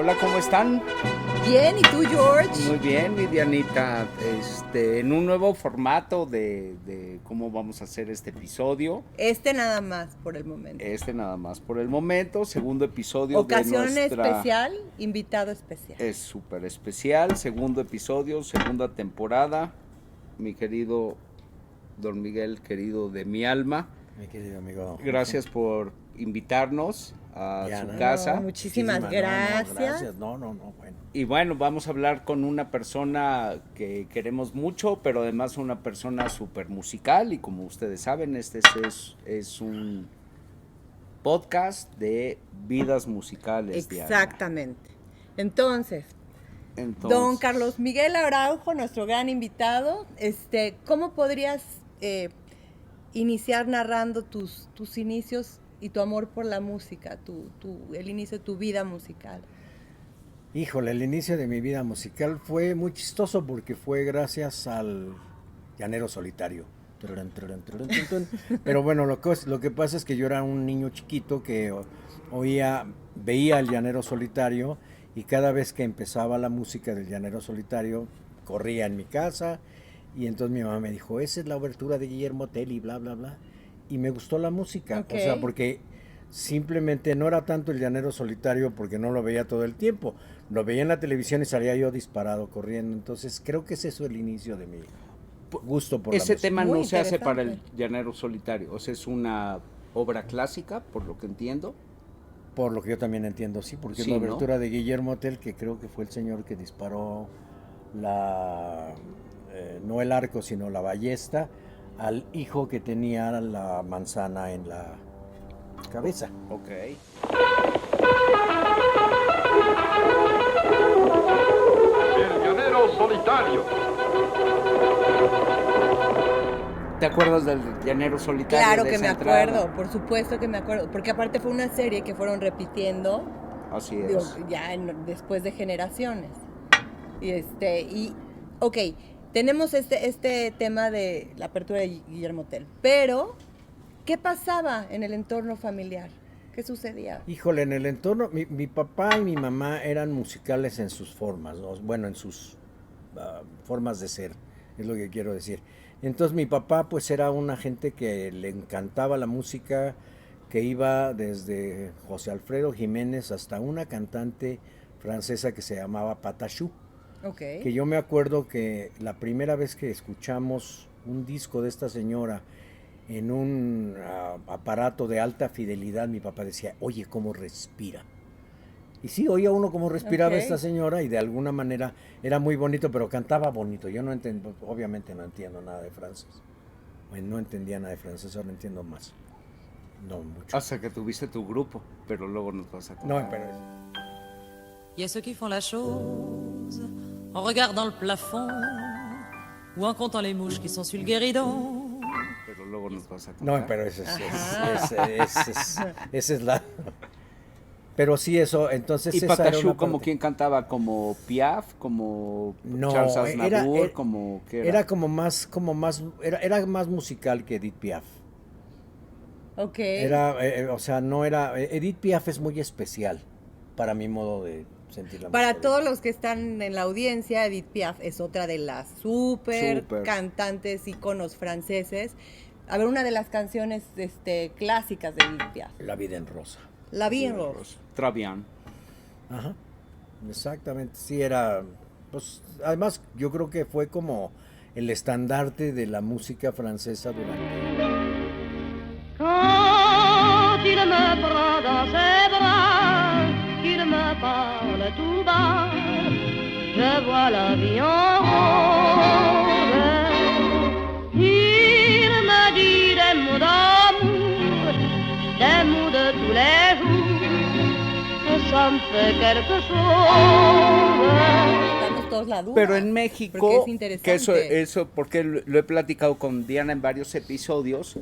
Hola, ¿cómo están? Bien, ¿y tú, George? Muy bien, mi Dianita. En un nuevo formato de cómo vamos a hacer este episodio. Nada más por el momento. Nada más por el momento. Segundo episodio de Ocasión nuestra... especial, invitado especial. Es súper especial. Segundo episodio, segunda temporada. Mi querido Don Miguel, querido de mi alma. Mi querido amigo. Gracias por invitarnos a Ya, su no, casa. Muchísimas gracias. No, gracias. No, bueno. Y bueno, vamos a hablar con una persona que queremos mucho, pero además una persona súper musical. Y como ustedes saben, es un podcast de vidas musicales. Exactamente. Entonces, Entonces, don Carlos Miguel Araujo, nuestro gran invitado, ¿cómo podrías iniciar narrando tus inicios y tu amor por la música, el inicio de tu vida musical? Híjole, el inicio de mi vida musical fue muy chistoso porque fue gracias al Llanero Solitario. Pero bueno, lo que pasa es que yo era un niño chiquito que veía el Llanero Solitario y cada vez que empezaba la música del Llanero Solitario corría en mi casa y entonces mi mamá me dijo, esa es la obertura de Guillermo Tell y bla, bla, bla. Y me gustó la música, Ok. o sea, porque simplemente no era tanto el Llanero Solitario porque no lo veía todo el tiempo, lo veía en la televisión y salía yo disparado corriendo, entonces creo que es eso el inicio de mi gusto por la ese música. tema Muy no se hace para el interesante. Llanero Solitario. O sea, es una obra clásica, por lo que entiendo. Por lo que yo también entiendo, sí, porque es Sí, la ¿no? obertura de Guillermo Tell, que creo que fue el señor que disparó no el arco, sino la ballesta, al hijo que tenía la manzana en la cabeza. Ok. El Llanero Solitario. ¿Te acuerdas del Llanero Solitario? Claro de que esa me entrada? acuerdo, por supuesto que me acuerdo, porque aparte fue una serie que fueron repitiendo, Así digo, es. ya después de generaciones. Ok, tenemos este tema de la apertura de Guillermo Tell, pero ¿qué pasaba en el entorno familiar? ¿Qué sucedía? Híjole, en el entorno, mi papá y mi mamá eran musicales en sus formas, ¿no? Bueno, en sus formas de ser, es lo que quiero decir. Entonces mi papá pues era una gente que le encantaba la música, que iba desde José Alfredo Jiménez hasta una cantante francesa que se llamaba Patachou, Ok. que yo me acuerdo que la primera vez que escuchamos un disco de esta señora en un aparato de alta fidelidad, mi papá decía, oye, cómo respira. Y sí, oía uno cómo respiraba Ok. esta señora y de alguna manera era muy bonito, pero cantaba bonito. Yo no entiendo, obviamente no entiendo nada de francés. Bueno, no entendía nada de francés, ahora entiendo más. No mucho. Hasta que tuviste tu grupo, pero luego nos vas a No, contar. pero Il y a ceux qui font la chose en regardant le plafond ou en comptant les mouches qui sont sur le guéridon. Pero luego nos vas a contar. no, pero esa es la... Pero sí, eso, entonces ¿Y esa era Patachou una como parte. quién cantaba? ¿Como Piaf? ¿Como No, Charles Aznavour? era- ¿Como qué era? Era era más musical que Edith Piaf. Ok. O sea, no era, Edith Piaf es muy especial para mi modo de sentir la Para música. todos los que están en la audiencia, Edith Piaf es otra de las súper Súper. cantantes, íconos franceses. A ver, una de las canciones clásicas de Edith Piaf. La vida en rosa. La vie en rose. Très bien. Ajá. Exactamente, sí era, pues, además yo creo que fue como el estandarte de la música francesa durante... Quand il me prend dans ses bras, qu'il me parle tout bas, je vois la vie en rose. Il me dit des mots d'amour, des mots de tous les jours, que ça me fait quelque chose. Damos todos la duda. Pero en porque México, es interesante. que eso, porque lo he platicado con Diana en varios episodios,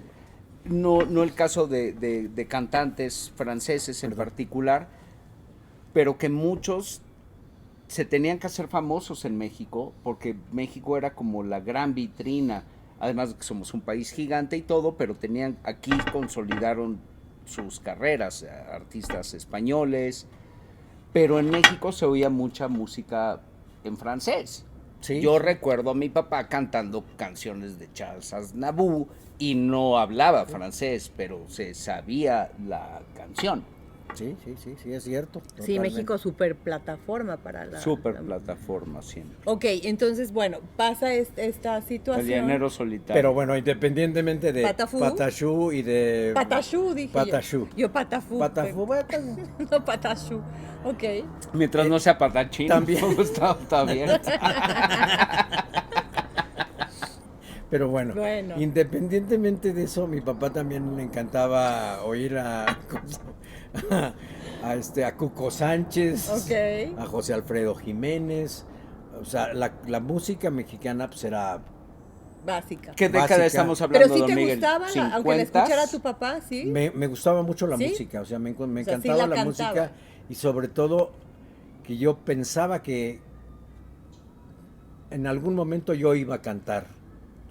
no el caso de cantantes franceses en particular, pero que muchos se tenían que hacer famosos en México, porque México era como la gran vitrina, además de que somos un país gigante y todo, pero consolidaron sus carreras, artistas españoles, pero en México se oía mucha música en francés. Sí. Yo recuerdo a mi papá cantando canciones de Charles Aznavour y no hablaba francés, pero se sabía la canción. Sí, es cierto. Sí, totalmente. México super plataforma para la... Super la- plataforma siempre. Ok, entonces, bueno, pasa esta El situación. llanero solitario. Pero bueno, independientemente de Patafú. Patachú y de... Patachú, dije Patachú. yo. Yo patafú. Patafú, bueno, No, patachú. Ok. Mientras no sea patachín, también. está bien. Pero bueno, Bueno. independientemente de eso, mi papá también le encantaba oír a Cuco Sánchez, Ok. a José Alfredo Jiménez. O sea, la música mexicana pues era... Básica. ¿Qué década Básica. estamos hablando, Pero sí don te Miguel? gustaba, aunque la 50s. escuchara tu papá, ¿sí? Me gustaba mucho la ¿Sí? música, o sea, me O sea, sí encantaba la la cantaba. música y sobre todo que yo pensaba que en algún momento yo iba a cantar.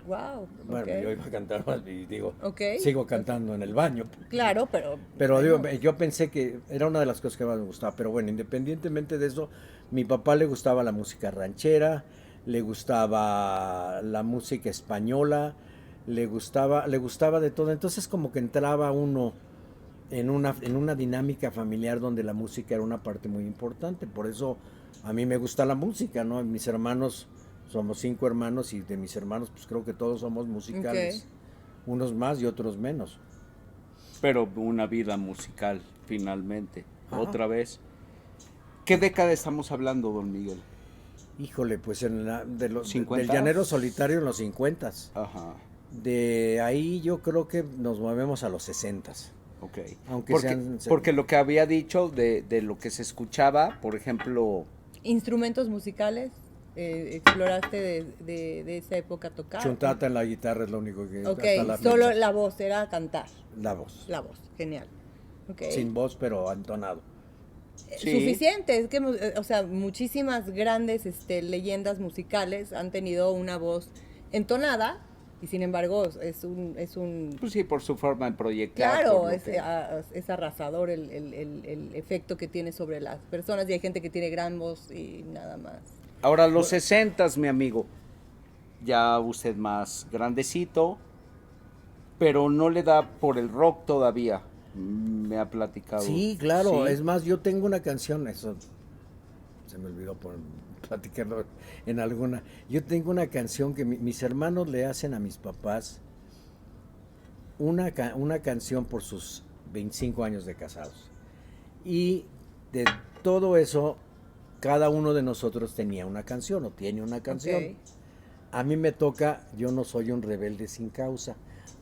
Wow. Bueno, yo iba a cantar más y digo, Ok. sigo cantando en el baño. Claro, pero... Pero digo, yo pensé que era una de las cosas que más me gustaba. Pero bueno, independientemente de eso, mi papá le gustaba la música ranchera, le gustaba la música española, le gustaba de todo. Entonces como que entraba uno en una dinámica familiar donde la música era una parte muy importante. Por eso a mí me gusta la música, ¿no? Mis hermanos, somos 5 hermanos y de mis hermanos pues creo que todos somos musicales. Ok. Unos más y otros menos. Pero una vida musical, finalmente. Ajá. Otra vez. ¿Qué década estamos hablando, don Miguel? Híjole, pues del 50s. llanero solitario en los 50s. Ajá, De ahí yo creo que nos movemos a los 60s. ok. Aunque porque lo que había dicho de lo que se escuchaba, por ejemplo, Instrumentos musicales, exploraste de esa época tocar. Chuntata en la guitarra es lo único que... Ok, hasta la solo armónica. la voz era cantar. La voz. La voz, genial. Ok. Sin voz, pero entonado. sí. Suficiente, es que, o sea, muchísimas grandes leyendas musicales han tenido una voz entonada y sin embargo es un pues sí, por su forma de proyectar. claro, por lo es, que- es arrasador el efecto que tiene sobre las personas y hay gente que tiene gran voz y nada más. Ahora, los 60s, mi amigo, ya usted más grandecito, pero no le da por el rock todavía, me ha platicado. Sí, claro. Sí. Es más, yo tengo una canción, eso se me olvidó platicarlo en alguna. Yo tengo una canción que mis hermanos le hacen a mis papás una canción por sus 25 años de casados. Y de todo eso, cada uno de nosotros tenía una canción o tiene una canción. Ok. A mí me toca, yo no soy un rebelde sin causa,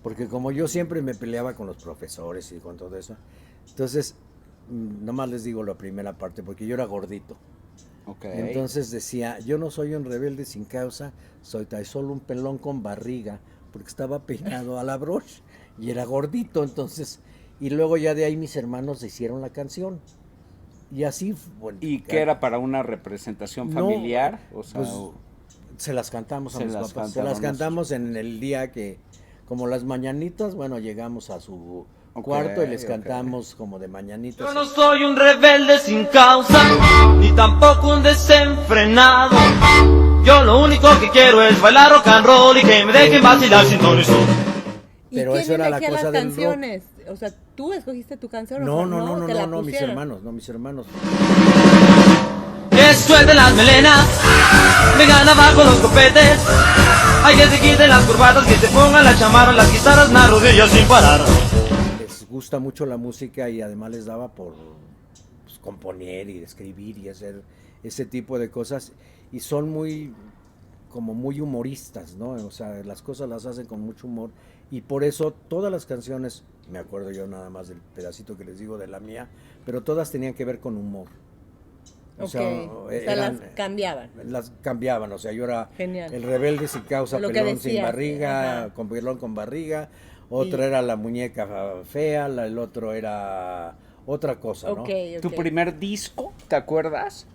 porque como yo siempre me peleaba con los profesores y con todo eso, entonces, nomás les digo la primera parte, porque yo era gordito. Ok. Entonces decía, yo no soy un rebelde sin causa, soy tan solo un pelón con barriga, porque estaba peinado a la broche y era gordito, entonces, y luego ya de ahí mis hermanos hicieron la canción. Y así, bueno, ¿Y qué era para una representación No, familiar? O sea, pues, se las cantamos a se mis las papás, se cantaron las a cantamos en el día que, como las mañanitas, bueno, llegamos a su Ok, cuarto y les ok. cantamos como de mañanitas. Yo no soy un rebelde sin causa, ni tampoco un desenfrenado. Yo lo único que quiero es bailar rock and roll y que me dejen vacilar sin ton y son. ¿Y Pero quién eso era la elegía cosa las del rock. canciones? O sea, ¿tú escogiste tu canción? No, o sea, no, te la mis pusieron. hermanos, no, mis hermanos. Que suelten las melenas, vengan abajo los copetes. Hay que se quiten las corbatas, que se pongan las chamarras, las guitarras, las rodillas sin parar. Les gusta mucho la música y además les daba por pues, componer y escribir y hacer ese tipo de cosas y son como muy humoristas, ¿no? O sea, las cosas las hacen con mucho humor y por eso todas las canciones, me acuerdo yo nada más del pedacito que les digo de la mía, pero todas tenían que ver con humor. Ok, o sea, las cambiaban. Las cambiaban, o sea, yo era Genial. el rebelde sin causa, Lo que pelón sin decías, barriga, ajá. con pelón con barriga, otra Y- era la muñeca fea, el otro era otra cosa, ¿no? Ok, ok. ¿tu primer disco, te acuerdas?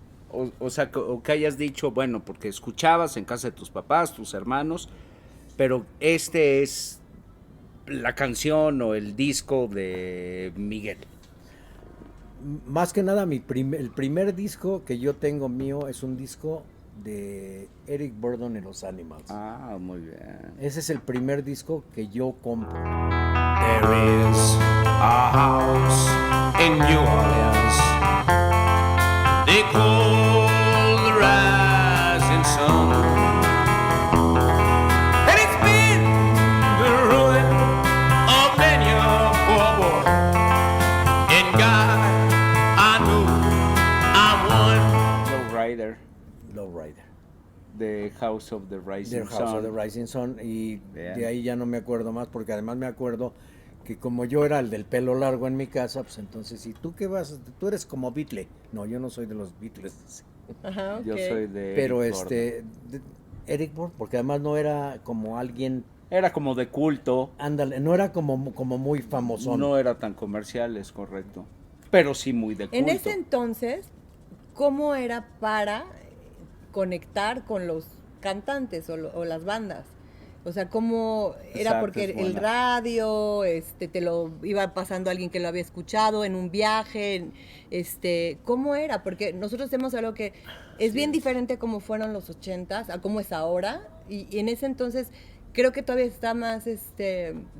O sea, o que hayas dicho, bueno, porque escuchabas en casa de tus papás, tus hermanos, pero este es la canción o el disco de Miguel. más que nada, el primer disco que yo tengo mío es un disco de Eric Burdon y los Animals. Ah, muy bien. Ese es el primer disco que yo compro. There is a house in New Orleans they call the rising sun, and it's been the ruin of many a poor boy. And God, I know I'm one. Lowrider, Lowrider. The House of the Rising The House Sun. of the Rising Sun. Y Bien. de ahí ya no me acuerdo más, porque además me acuerdo que como yo era el del pelo largo en mi casa, pues entonces, ¿y tú qué vas? Tú eres como Beatle. No, yo no soy de los Beatles. Ajá, ok. Yo soy de Pero Eric Burdon. Eric Burdon, porque además no era como alguien, Era como de culto, ándale, no era como muy famosón. no era tan comercial, es correcto. Pero sí muy de culto. En ese entonces, ¿cómo era para conectar con los cantantes o las bandas? O sea, ¿cómo era? Exacto, Porque es el buena. radio, te lo iba pasando alguien que lo había escuchado en un viaje, ¿cómo era? Porque nosotros hacemos algo que es bien diferente como fueron los 80s a cómo es ahora, y en ese entonces creo que todavía está más,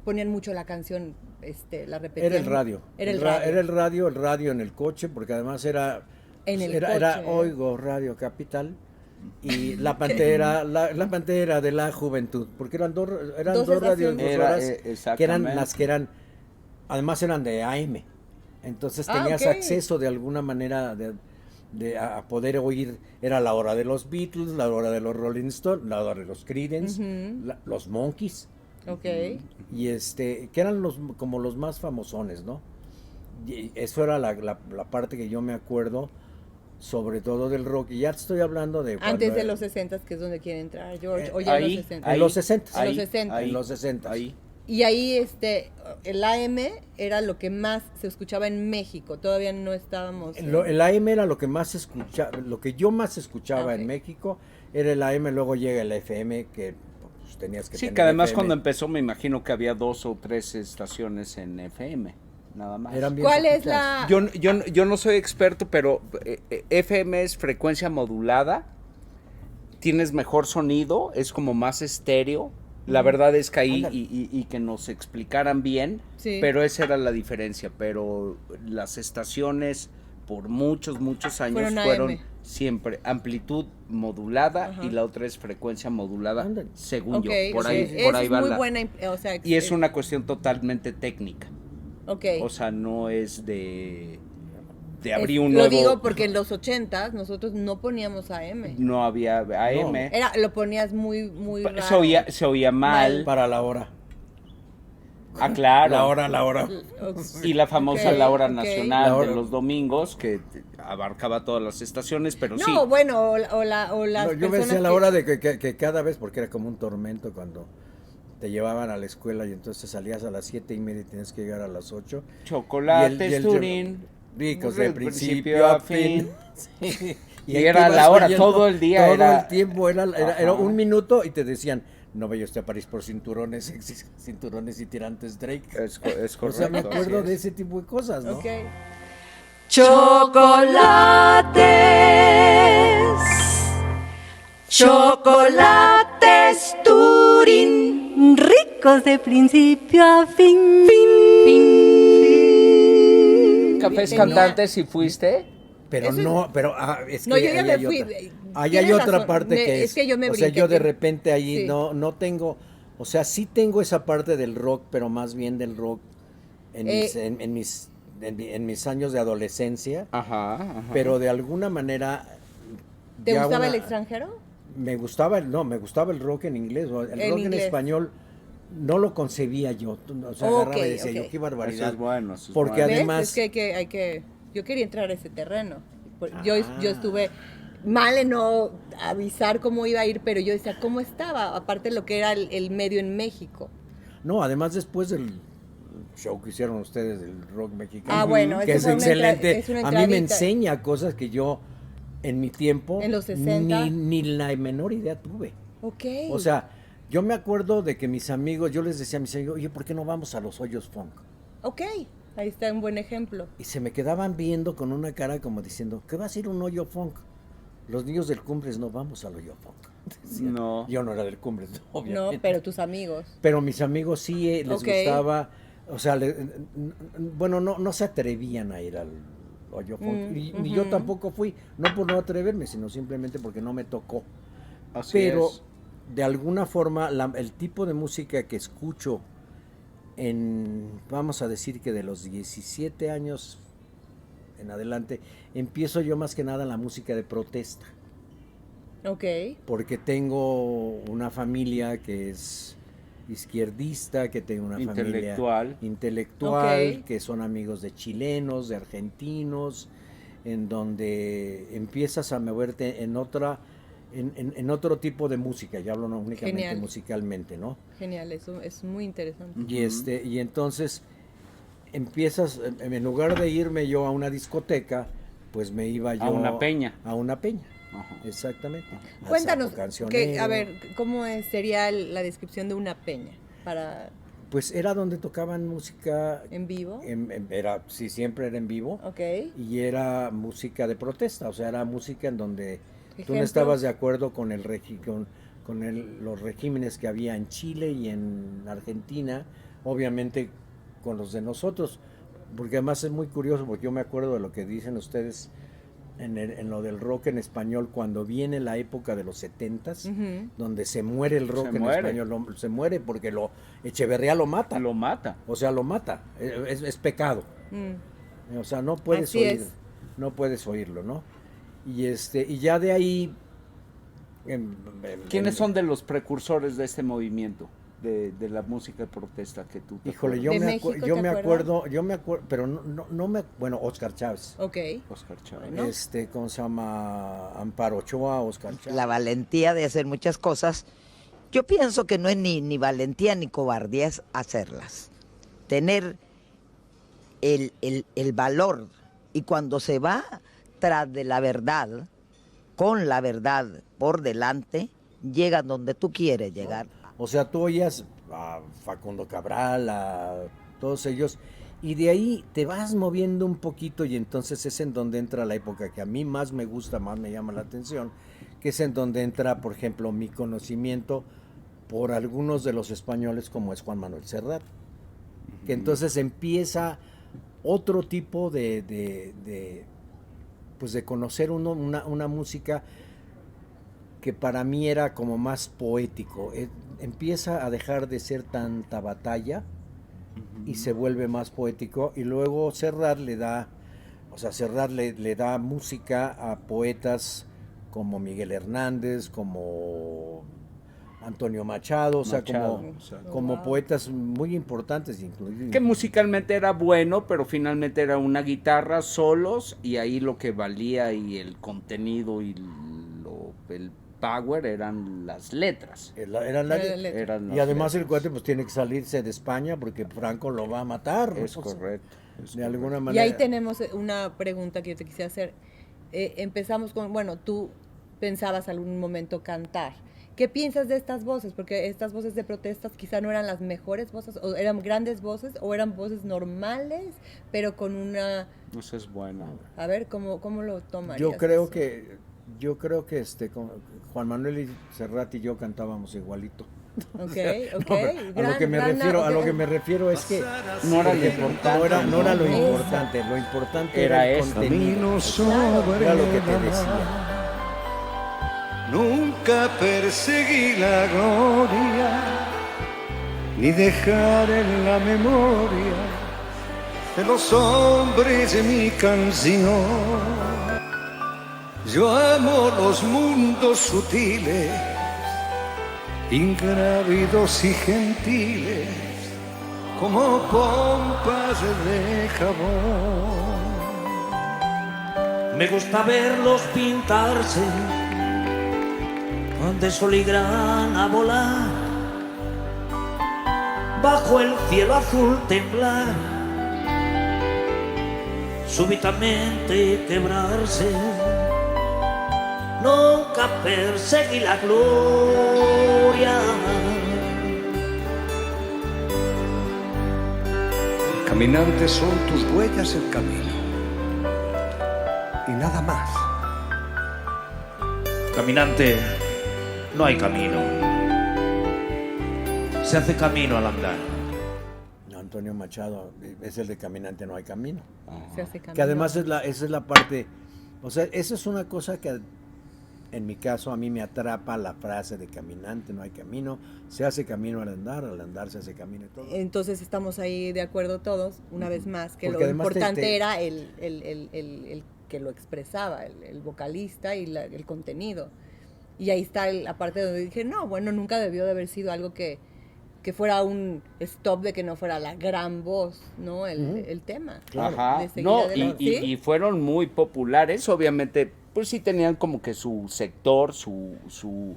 ponían mucho la canción, la repetían. Era el radio. Era el Era radio. el radio en el coche, porque además era Era Oigo Radio Capital y la pantera, la pantera de la juventud, porque eran dos radios Era, que eran exactamente. las que eran, además eran de AM, entonces Ah, tenías ok. acceso de alguna manera a poder oír. Era la hora de los Beatles, la hora de los Rolling Stones, la hora de los Creedence, los Monkeys, Ok. y que eran como los más famosones, ¿no? Y eso era la parte que yo me acuerdo, sobre todo del rock. Y ya te estoy hablando de Antes cuando- de los 60 que es donde quiere entrar George, o ya en ahí, los 60. En los 60. En los 60. En los 60. Ahí. Y ahí el AM era lo que más se escuchaba en México, todavía no estábamos... El AM era lo que más escuchaba, lo que yo más escuchaba Ok. en México era el AM, luego llega el FM, que pues, tenías que Sí, tener que además FM. cuando empezó me imagino que había 2 o 3 estaciones en FM, nada más. Eran bien ¿Cuál es poquitas. la...? Yo no soy experto, pero FM es frecuencia modulada, tienes mejor sonido, es como más estéreo. La verdad es que ahí, Ándale. y que nos explicaran bien, Sí. pero esa era la diferencia. Pero las estaciones por muchos años Fueron fueron AM. siempre amplitud modulada Ajá. y la otra es frecuencia modulada, Ándale. según Ok, yo. Por sí, ahí, esa por ahí es va muy la- buena, o sea... Y es una cuestión totalmente técnica. Ok. O sea, no es de abrir un Lo nuevo... digo porque en los 80s nosotros no poníamos AM. No había AM. No. Lo ponías muy raro. Se oía mal. Para la hora. Ah, claro. La hora. Y la famosa Ok, la hora ok. nacional La hora. de los domingos, que abarcaba todas las estaciones, pero sí. No, bueno, o las No, yo me personas decía la que- hora de que cada vez, porque era como un tormento cuando te llevaban a la escuela y entonces salías a las 7:30 y tenías que llegar a las 8. Chocolates, Turín. Ricos de de principio a fin. Sí. Y ahí era te la vas hora, oyendo todo el día Todo era- el tiempo era Ajá. un minuto y te decían, no vaya usted a París por cinturones, cinturones y tirantes Drake. Es O correcto. sea, me así acuerdo es. de ese tipo de cosas, ¿no? Ok. Chocolates Turín, ricos de principio a fin. Cafés Tenía- Cantantes, si fuiste. Pero Eso es- no, pero es que No, yo ya ahí me hay fui. otra. Tienes Ahí hay otra razón, parte que es que yo me o sea, brinqué, yo de que- repente ahí sí. no tengo, o sea, sí tengo esa parte del rock, pero más bien del rock en mis años de adolescencia, Ajá. pero de alguna manera ¿Te ya gustaba una- el extranjero? me gustaba el rock en inglés, o el En rock en inglés. español no lo concebía yo, o sea, Ok, agarraba y decía ok. yo qué Eso barbaridad. es bueno. eso es Porque bueno. ¿Ves? además- Es que hay que... Yo quería entrar a ese terreno. Yo Ah. estuve mal en no avisar cómo iba a ir, pero yo decía, ¿cómo estaba? Aparte de lo que era el medio en México. No, además después del show que hicieron ustedes del rock mexicano, Ah, bueno, que eso es fue una excelente. es una A mí me entradita. enseña cosas que yo en mi tiempo En los 60. ni la menor idea tuve. Ok. O sea, yo me acuerdo de que mis amigos, yo les decía a mis amigos, oye, ¿por qué no vamos a los hoyos funk? Ok. Ahí está un buen ejemplo. Y se me quedaban viendo con una cara como diciendo, ¿qué va a ser un hoyo funk? Los niños del Cumbres no vamos al hoyo funk. Decían. No. Yo no era del Cumbres, obviamente. No, pero tus amigos. Pero mis amigos sí les Ok. gustaba, o sea, bueno, no se atrevían a ir al hoyo funk. Y ni yo tampoco fui, no por no atreverme, sino simplemente porque no me tocó. Así Pero es. de alguna forma el tipo de música que escucho vamos a decir que de los 17 años en adelante, empiezo yo más que nada en la música de protesta. Ok. Porque tengo una familia que es izquierdista, que tengo una Intelectual. familia intelectual, Ok. que son amigos de chilenos, de argentinos, en donde empiezas a moverte en otro tipo de música, ya hablo no únicamente Genial. musicalmente, ¿no? Genial, eso es muy interesante. Y entonces empiezas, en lugar de irme yo a una discoteca, pues me iba yo A una peña. A una peña, Ajá. exactamente. al Cuéntanos, Sapo Cancionero. a ver, ¿cómo sería la descripción de una peña? Para Pues era donde tocaban música, ¿en vivo? sí, siempre era en vivo, Ok. y era música de protesta, o sea, era música en donde tú no Ejemplos. estabas de acuerdo con los regímenes que había en Chile y en Argentina, obviamente con los de nosotros, porque además es muy curioso, porque yo me acuerdo de lo que dicen ustedes en lo del rock en español, cuando viene la época de los 70s, Ujú. donde se muere el rock Se en muere. español, se muere porque Echeverría lo mata, Lo mata. o sea, lo mata, es pecado. Mm. O sea, no puedes Así es. no puedes oírlo, ¿no? Y ya de ahí ¿Quiénes son de los precursores de este movimiento? De la música de protesta que tú te Híjole, acuerdas? ¿De México te yo me acuerdas? acuerdo, pero bueno, Oscar Chávez. Ok. Oscar Chávez. Bueno. ¿Cómo se llama? Amparo Ochoa, Oscar Chávez. La valentía de hacer muchas cosas, yo pienso que no es ni valentía ni cobardía, es hacerlas. Tener el valor, y cuando se va tras de la verdad, con la verdad por delante, llegas donde tú quieres llegar. O sea, tú oías a Facundo Cabral, a todos ellos, y de ahí te vas moviendo un poquito, y entonces es en donde entra la época que a mí más me gusta, más me llama la atención, que es en donde entra, por ejemplo, mi conocimiento por algunos de los españoles, como es Juan Manuel Serrat, que entonces empieza otro tipo pues de conocer una música que para mí era como más poético. Empieza a dejar de ser tanta batalla y se vuelve más poético, y luego Serrat le da música a poetas como Miguel Hernández, como Antonio Machado, o sea, como poetas muy importantes, incluidos. Que musicalmente era bueno, pero finalmente era una guitarra, solos, y ahí lo que valía y el contenido y el power eran las letras. Eran las Eran y las además el letras. cuate pues tiene que salirse de España porque Franco lo va a matar. Es ¿no? correcto. De alguna Y manera. ahí tenemos una pregunta que yo te quise hacer. Empezamos con, bueno, tú pensabas algún momento cantar. ¿Qué piensas de estas voces? Porque estas voces de protestas quizá no eran las mejores voces, o eran grandes voces, o eran voces normales, pero con una... Eso es bueno. A ver, ¿cómo lo tomarías? Yo creo eso? que Juan Manuel y Serrat y yo cantábamos igualito. Ok. A lo que me refiero es que No era lo porque importante. no era lo Eso. importante, lo importante Era era el eso. contenido. Era lo que te decía. Nunca perseguí la gloria, ni dejar en la memoria de los hombres de mi canción. Yo amo los mundos sutiles, ingrávidos y gentiles, como pompas de jabón. Me gusta verlos pintarse de sol y grana volar, bajo el cielo azul temblar, súbitamente quebrarse. Nunca perseguí la gloria. Caminante, son tus huellas el camino. Y nada más. Caminante, no hay camino. Se hace camino al andar. Antonio Machado es el de Caminante, no hay camino. Se hace camino. Que además esa es la parte, o sea, esa es una cosa que en mi caso a mí me atrapa la frase de caminante, no hay camino, se hace camino al andar se hace camino y todo. Entonces estamos ahí de acuerdo todos, una vez más, que Porque lo además importante era el que lo expresaba, el vocalista y el contenido. Y ahí está la parte donde dije, no, bueno, nunca debió de haber sido algo que fuera un stop, de que no fuera la gran voz, ¿no? El tema. Ajá. De seguir No, adelante. y ¿Sí? fueron muy populares, obviamente, pues sí tenían como que su sector, su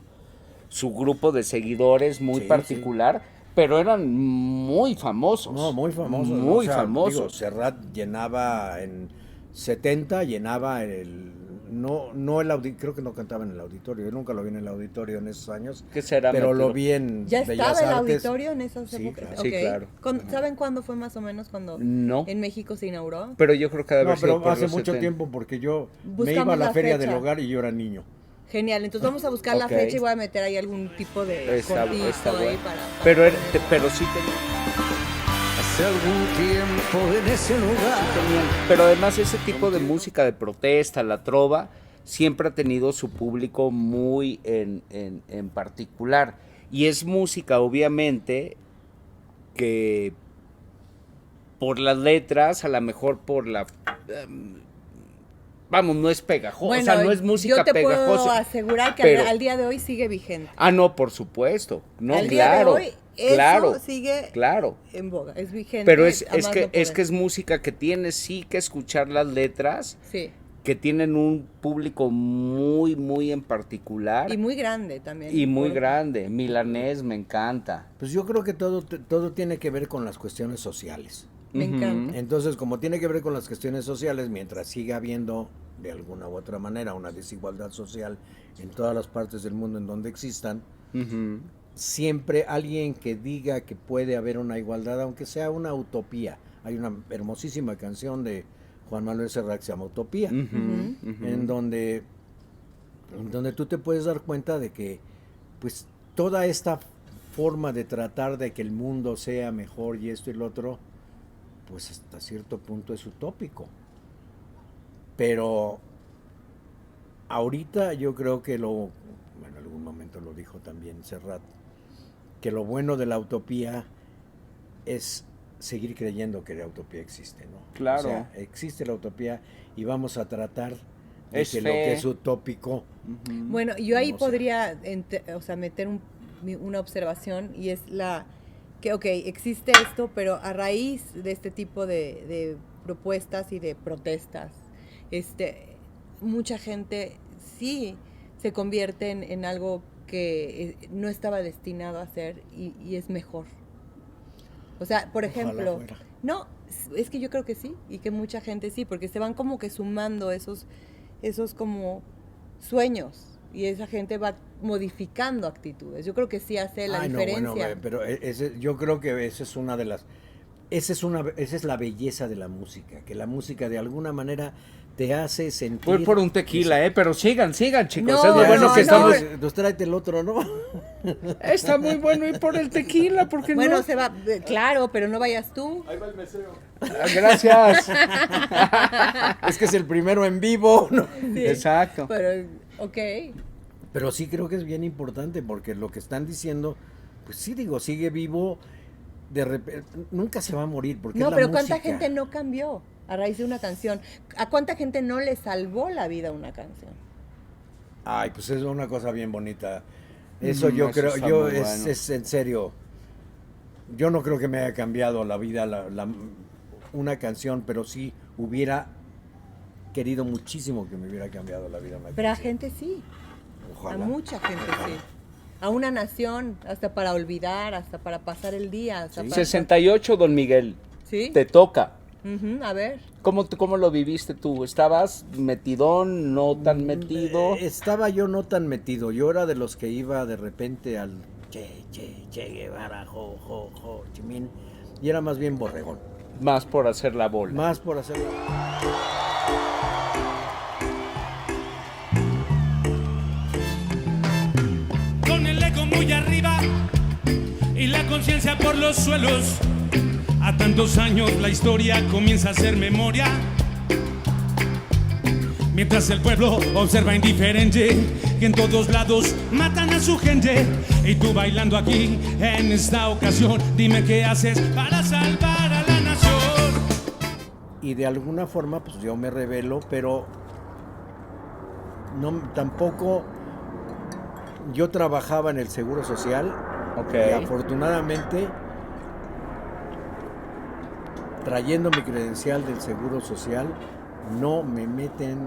grupo de seguidores muy particular, pero eran muy famosos. No, muy famosos. Muy o sea, famosos. Digo, Serrat llenaba en 70, llenaba no el auditorio, creo que no cantaba en el auditorio, yo nunca lo vi en el auditorio en esos años. ¿Qué será? Pero lo vi en ¿Ya Bellas estaba el Artes. auditorio en esas Sí, épocas? claro. Sí, Ok. claro. ¿Saben cuándo fue más o menos cuando No. en México se inauguró? Pero yo creo que debe No, haber sido pero por hace los mucho 70. tiempo porque yo me Buscamos iba a la la feria fecha. del hogar y yo era niño. Genial, entonces vamos a buscar la Ok. fecha y voy a meter ahí algún tipo de Está cortito ahí bueno. para Pero sí tenían. Hace algún tiempo en ese lugar. Pero además ese tipo de música de protesta, la trova, siempre ha tenido su público muy en particular. Y es música, obviamente, que por las letras, a lo mejor por la... vamos, no es pegajosa, Bueno, o sea, no es música yo te puedo pegajosa. asegurar que pero- al día de hoy sigue vigente. Ah, no, por supuesto. No, al día claro. de hoy eso claro, sigue claro. en boga, es vigente. Pero es a más que no es poder. que es música que tienes sí que escuchar las letras, Sí, que tienen un público muy, muy en particular y muy grande también. y muy Por- grande. Milanés me encanta. Pues yo creo que todo tiene que ver con las cuestiones sociales. Me Ujú. encanta. Entonces, como tiene que ver con las cuestiones sociales, mientras siga habiendo de alguna u otra manera una desigualdad social en todas las partes del mundo en donde existan, Ujú. siempre alguien que diga que puede haber una igualdad, aunque sea una utopía. Hay una hermosísima canción de Juan Manuel Serrat que se llama Utopía, Ujú, ujú. en donde tú te puedes dar cuenta de que pues toda esta forma de tratar de que el mundo sea mejor y esto y lo otro, pues hasta cierto punto es utópico. Pero ahorita yo creo que bueno, en algún momento lo dijo también Serrat, que lo bueno de la utopía es seguir creyendo que la utopía existe, ¿no? Claro. O sea, existe la utopía y vamos a tratar de Es que lo fe. que es utópico. Bueno, yo ahí No sé. podría meter una observación y es que, ok, existe esto, pero a raíz de este tipo de propuestas y de protestas, mucha gente sí se convierte en algo que no estaba destinado a ser y es mejor. O sea, por Ojalá ejemplo, fuera. no, es que yo creo que sí, y que mucha gente sí, porque se van como que sumando esos como sueños, y esa gente va modificando actitudes. Yo creo que sí hace la Ay, no, diferencia. bueno, pero yo creo que esa es una de las... esa es la belleza de la música, que la música de alguna manera te hace sentir... Voy por un tequila, pero sigan, chicos. No, es lo bueno no, que no. estamos. Pues tráete el otro, ¿no? Está muy bueno ir por el tequila, porque Bueno, no. se va, claro, pero no vayas tú. Gracias. Es que es el primero en vivo, ¿no? Sí, Exacto. Pero, ok. Pero sí creo que es bien importante, porque lo que están diciendo, pues sí digo, sigue vivo, de repente, nunca se va a morir, porque No, es la pero ¿cuánta música. gente no cambió a raíz de una canción? ¿A cuánta gente no le salvó la vida una canción? Ay, pues es una cosa bien bonita. Eso yo eso creo, está yo muy bueno. es en serio. Yo no creo que me haya cambiado la vida una canción, pero sí hubiera querido muchísimo que me hubiera cambiado la vida una Pero a canción. gente sí, Ojalá. a mucha gente sí. A una nación, hasta para olvidar, hasta para pasar el día. Hasta para- 68, don Miguel. ¿Sí? Te toca. Ujú, a ver. ¿Cómo lo viviste tú? ¿Estabas metidón, no tan metido? Estaba yo no tan metido. Yo era de los que iba de repente al Che Guevara, Ho Chi Minh, y era más bien borregón. Más por hacer la bola. Más por hacer la Con el ego muy arriba y la conciencia por los suelos. A tantos años la historia comienza a ser memoria. Mientras el pueblo observa indiferente que en todos lados matan a su gente. Y tú bailando aquí en esta ocasión, dime qué haces para salvar a la nación. Y de alguna forma pues yo me rebelo, pero no tampoco. Yo trabajaba en el Seguro Social y afortunadamente, trayendo mi credencial del Seguro Social, no me meten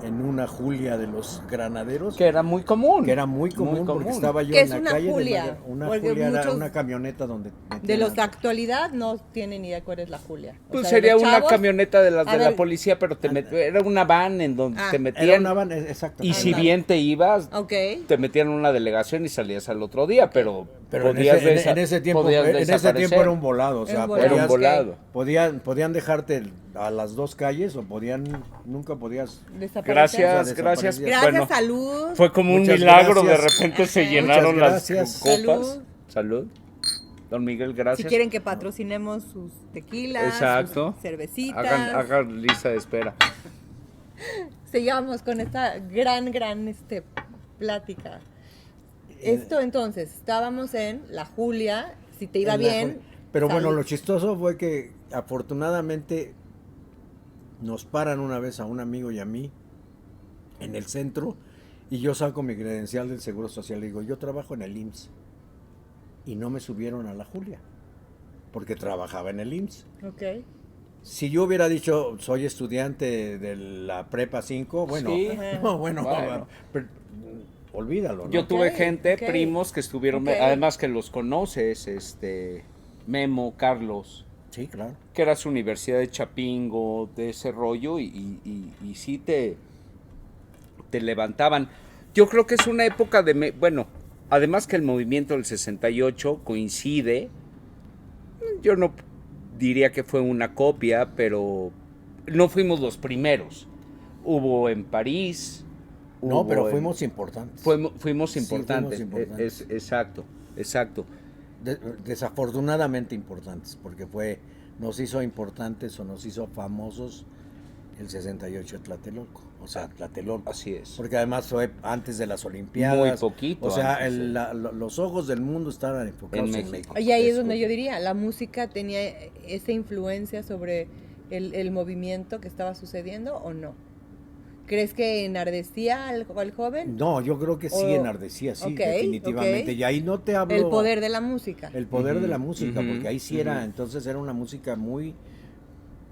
en una Julia de los granaderos. Que era muy común. Que era muy común, porque estaba yo ¿Qué en es la una calle. Julia? Una Porque Julia era muchos una camioneta donde... De los de actualidad no tienen ni idea cuál es la Julia. O Pues sea, sería los una chavos, camioneta de las a de la ver, policía, pero era una van en donde te metían. Era una van, exacto. Y si bien te ibas, te metían en una delegación y salías al otro día, pero podías en ese tiempo era un volado, o sea, era un volado. Podían dejarte a las dos calles o nunca podías Gracias. Gracias, Bueno, salud. fue como un Muchas milagro, gracias. de repente se Muchas llenaron las gracias. copas. Salud. Don Miguel, gracias. Si quieren que patrocinemos sus tequilas, Exacto. sus cervecitas. Hagan lista de espera. Sigamos con esta gran plática. Esto entonces, estábamos en la Julia, si te iba bien. Pero bueno, lo chistoso fue que afortunadamente nos paran una vez a un amigo y a mí en el centro y yo saco mi credencial del Seguro Social y digo, yo trabajo en el IMSS. Y no me subieron a la Julia, porque trabajaba en el IMSS. Ok. Si yo hubiera dicho, soy estudiante de la Prepa 5, bueno, Sí. bueno. Pero, olvídalo, ¿no? Yo tuve primos que estuvieron, además que los conoces, Memo, Carlos. Sí, claro. Que era su universidad de Chapingo, de ese rollo, y sí te levantaban. Yo creo que es una época de, además que el movimiento del 68 coincide, yo no diría que fue una copia, pero no fuimos los primeros. Hubo en París. No, pero fuimos importantes. Fuimos importantes. Sí, fuimos importantes. Exacto. Desafortunadamente importantes, porque nos hizo importantes o nos hizo famosos el 68 de Tlatelolco. O sea, Tlatelolco. Así es. Porque además fue antes de las Olimpiadas. Muy poquito. O sea, los ojos del mundo estaban enfocados en México. Y ahí es donde yo diría, la música tenía esa influencia sobre el movimiento que estaba sucediendo, ¿o no? ¿Crees que enardecía al joven? No, yo creo que sí enardecía, sí, definitivamente. Y ahí no te hablo... El poder de la música. El poder de la música, porque ahí sí entonces era una música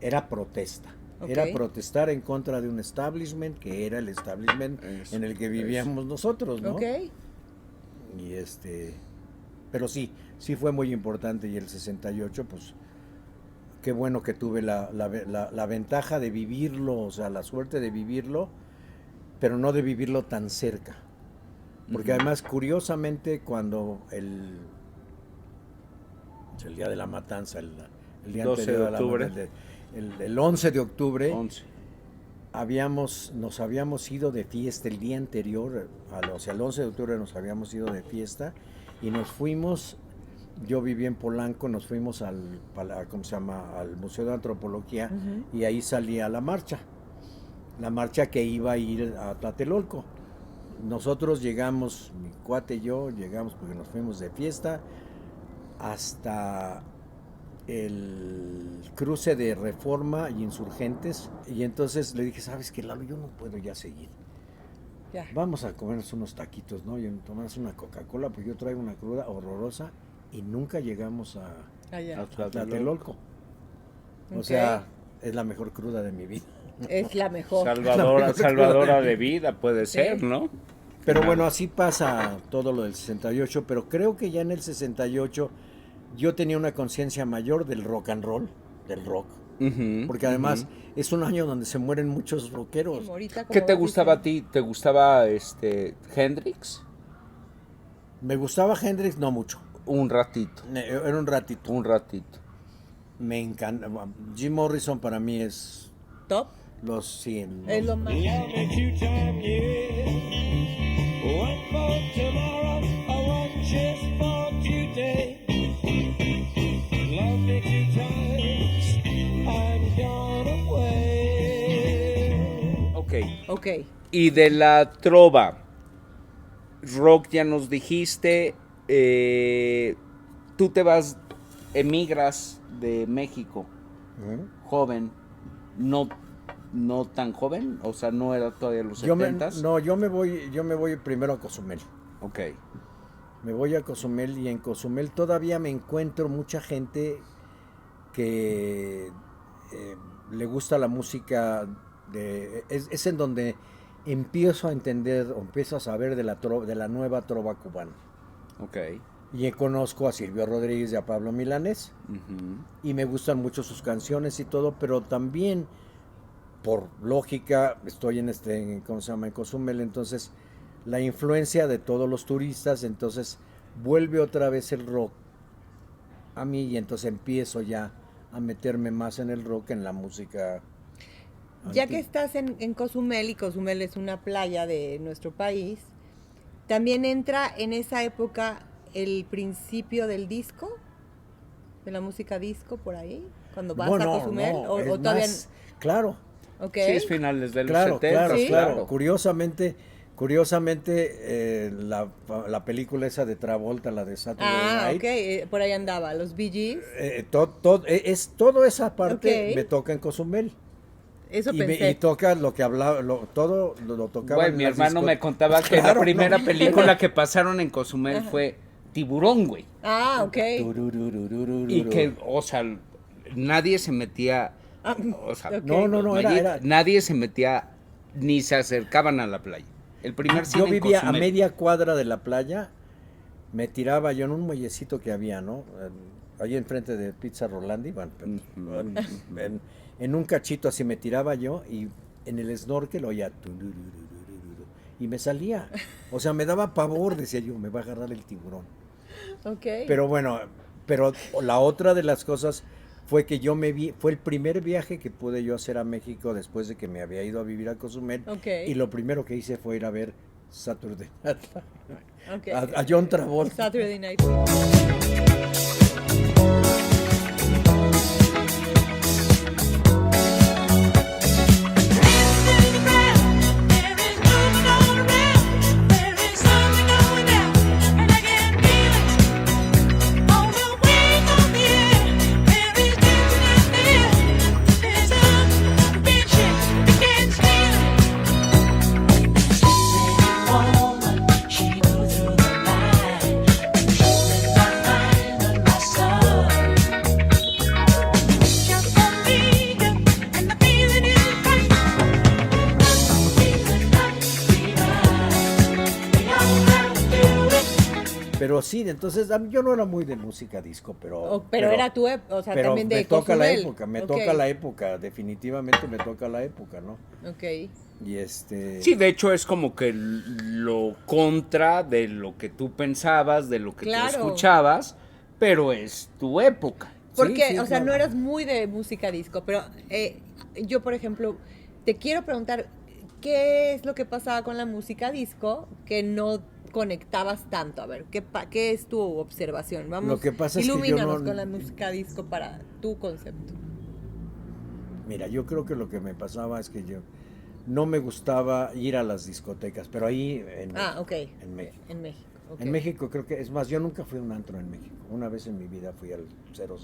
era protesta. Era protestar en contra de un establishment que era el establishment en el que vivíamos nosotros, ¿no? Y pero sí fue muy importante, y el 68, pues, qué bueno que tuve la ventaja de vivirlo, o sea, la suerte de vivirlo, pero no de vivirlo tan cerca. Porque además, curiosamente, cuando el día de la matanza, el día 12 anterior de octubre. a la matanza, el 11 de octubre, nos habíamos ido de fiesta el día anterior, o sea, el 11 de octubre nos habíamos ido de fiesta y nos fuimos. Yo vivía en Polanco, nos fuimos al Museo de Antropología y ahí salía la marcha que iba a ir a Tlatelolco. Nosotros llegamos, mi cuate y yo llegamos porque nos fuimos de fiesta hasta el cruce de Reforma y Insurgentes, y entonces le dije, ¿sabes qué, Lalo? Yo no puedo ya seguir. Ya. Vamos a comernos unos taquitos, ¿no? Y tomarnos una Coca-Cola, pues yo traigo una cruda horrorosa. Y nunca llegamos a Tlatelolco. O sea, es la mejor cruda de mi vida. Es la mejor. Salvadora de vida, puede ser, ¿no? Pero bueno, así pasa todo lo del 68, pero creo que ya en el 68 yo tenía una conciencia mayor del rock and roll, del rock. Porque además es un año donde se mueren muchos rockeros. ¿Qué te gustaba a ti? ¿Te gustaba Hendrix? Me gustaba Hendrix, no mucho. Un ratito. Era un ratito. Me encanta. Jim Morrison para mí es ¿Top? sí, Es lo más. Ok. Y de la trova, rock ya nos dijiste, tú te vas, emigras de México, joven, no tan joven, o sea, no era todavía los 70s. Yo me voy primero a Cozumel. Ok. Me voy a Cozumel y en Cozumel todavía me encuentro mucha gente que le gusta la música, es en donde empiezo a entender o empiezo a saber de la nueva trova cubana. Ok. Y conozco a Silvio Rodríguez y a Pablo Milanés, y me gustan mucho sus canciones y todo, pero también, por lógica, estoy en Cozumel, entonces la influencia de todos los turistas, entonces vuelve otra vez el rock a mí, y entonces empiezo ya a meterme más en el rock, en la música. Ya que estás en Cozumel, y Cozumel es una playa de nuestro país, también entra en esa época el principio del disco, de la música disco por ahí, cuando vas a Cozumel, o todavía más, claro. Okay. Sí, es finales de los 70. Claro. Curiosamente, la película esa de Travolta, la de Saturday Night. Por ahí andaba, los Bee Gees. Toda esa parte me toca en Cozumel. Eso pensé. Y toca lo que hablaba, todo lo tocaba. Güey, mi hermano me contaba que la primera película que pasaron en Cozumel fue Tiburón, güey. Ah, ok. Y que, o sea, nadie se metía, o sea, nadie se metía, ni se acercaban a la playa. El primer cine yo vivía en Cozumel. a media cuadra de la playa, me tiraba yo en un muellecito que había, ¿no? Ahí enfrente de Pizza Rolandi, en un cachito así me tiraba yo, y en el snorkel oía y me salía. O sea, me daba pavor, decía yo, me va a agarrar el tiburón. Okay. Pero bueno, la otra de las cosas fue que fue el primer viaje que pude yo hacer a México después de que me había ido a vivir a Cozumel. Okay. Y lo primero que hice fue ir a ver Saturday Night. A John Travolta. Saturday Night. Pero sí, entonces yo no era muy de música disco, pero era tu época, o sea, pero también de me toca la Cozumel. época, toca la época, definitivamente me toca la época, ¿no? Ok. Y Sí, de hecho es como que lo contra de lo que tú pensabas, de lo que tú escuchabas, pero es tu época. Porque, o sea, no eras muy de música disco, pero yo, por ejemplo, te quiero preguntar, ¿qué es lo que pasaba con la música disco que no conectabas tanto? A ver, ¿qué es tu observación? Vamos, lo que pasa ilumínanos es que con la música disco para tu concepto. Mira, yo creo que lo que me pasaba es que yo no me gustaba ir a las discotecas, pero ahí en México. En México. Okay. En México creo que, es más, yo nunca fui a un antro en México. Una vez en mi vida fui al 00.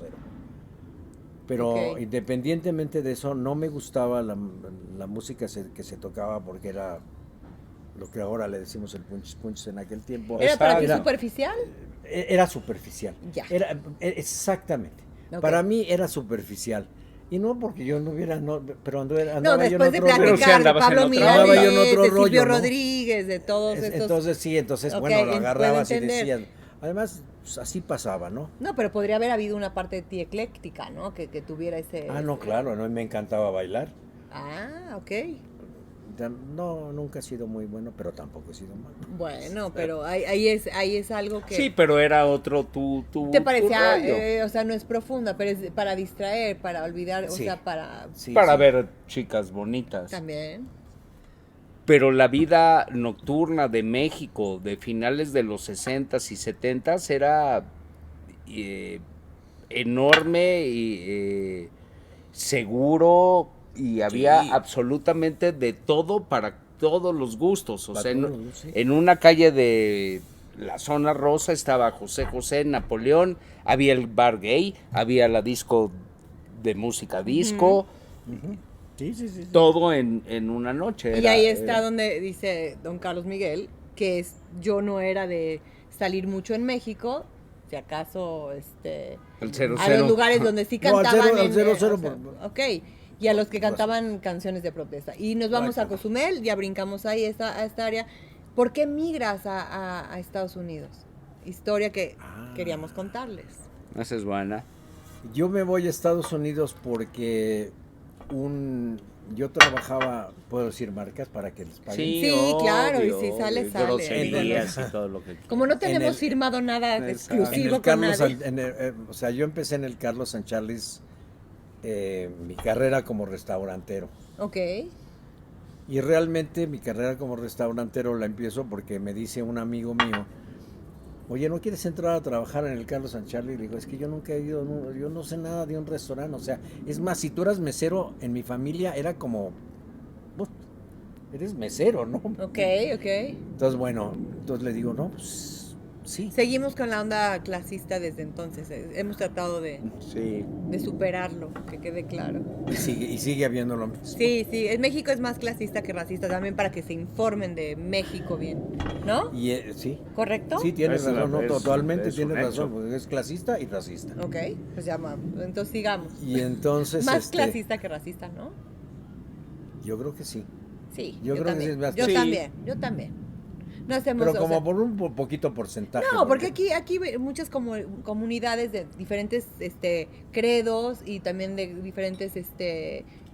Pero independientemente de eso, no me gustaba la música que se tocaba, porque era lo que ahora le decimos el punch punch en aquel tiempo. ¿Era para ti superficial? Era superficial. Ya. Exactamente. Okay. Para mí era superficial. Y no porque yo no hubiera, pero andaba yo en después de otro platicar de Pablo Milanés, de Silvio ¿no? Rodríguez, de todos estos. Entonces, bueno, lo agarrabas y decías. Además, pues, así pasaba, ¿no? No, pero podría haber habido una parte de ti ecléctica, ¿no? Que tuviera ese... No, claro, ¿no? Me encantaba bailar. Ah, ok. No, nunca he sido muy bueno, pero tampoco he sido malo. Bueno, pero ahí es algo que... Sí, pero era otro tu ¿Te parecía, rollo. o sea, no es profunda, pero es para distraer, para olvidar, Sí. o sea, para... Sí, para sí. ver chicas bonitas. También. Pero la vida nocturna de México de finales de los 60s y 70s era enorme y seguro, y había absolutamente de todo para todos los gustos. O Para sea, todos los gustos, sí. en una calle de la zona rosa estaba José José, Napoleón, había el bar gay, había la disco de música disco, Sí, sí, sí. todo en una noche. Y ahí está donde dice don Carlos Miguel, que es, yo no era de salir mucho en México, si acaso, El a 00. los lugares donde sí No, al cantaban. cero- al en- 00 o sea, por- ok, y a los que cantaban canciones de protesta. Y nos vamos a Cozumel, ya brincamos ahí a esta área. ¿Por qué migras a Estados Unidos? Historia que queríamos contarles. Esa es buena. Yo me voy a Estados Unidos porque yo trabajaba, puedo decir marcas para que les paguen. Sí, claro, y si sale, sale. Groserías y todo lo que... Como no tenemos el- firmado nada Exacto. exclusivo el con Carlos, nadie. o sea, yo empecé en el Carlos San Charles mi carrera como restaurantero. Ok. Y realmente mi carrera como restaurantero la empiezo porque me dice un amigo mío, oye, ¿no quieres entrar a trabajar en el Carlos San Charles? Y le digo, es que yo nunca he ido, yo no sé nada de un restaurante. O sea, es más, si tú eras mesero en mi familia, era como, "Uf, eres mesero, ¿no?" Ok. Entonces, bueno, le digo, no, pues sí. Seguimos con la onda clasista desde entonces. Hemos tratado de superarlo, que quede claro. Y sigue habiendo lo mismo. Sí, en México es más clasista que racista también, para que se informen de México bien, ¿no? Y sí. ¿Correcto? Sí, tienes Es una- razón, no, es- totalmente es tienes un razón, hecho. porque es clasista y racista. Ok, pues ya, entonces sigamos. Y entonces, Más clasista que racista, ¿no? yo creo que sí. Sí, Yo creo que sí es más yo clasista. también. No hacemos, Pero o como sea, por un poquito porcentaje. no, porque aquí muchas comunidades de diferentes credos y también de diferentes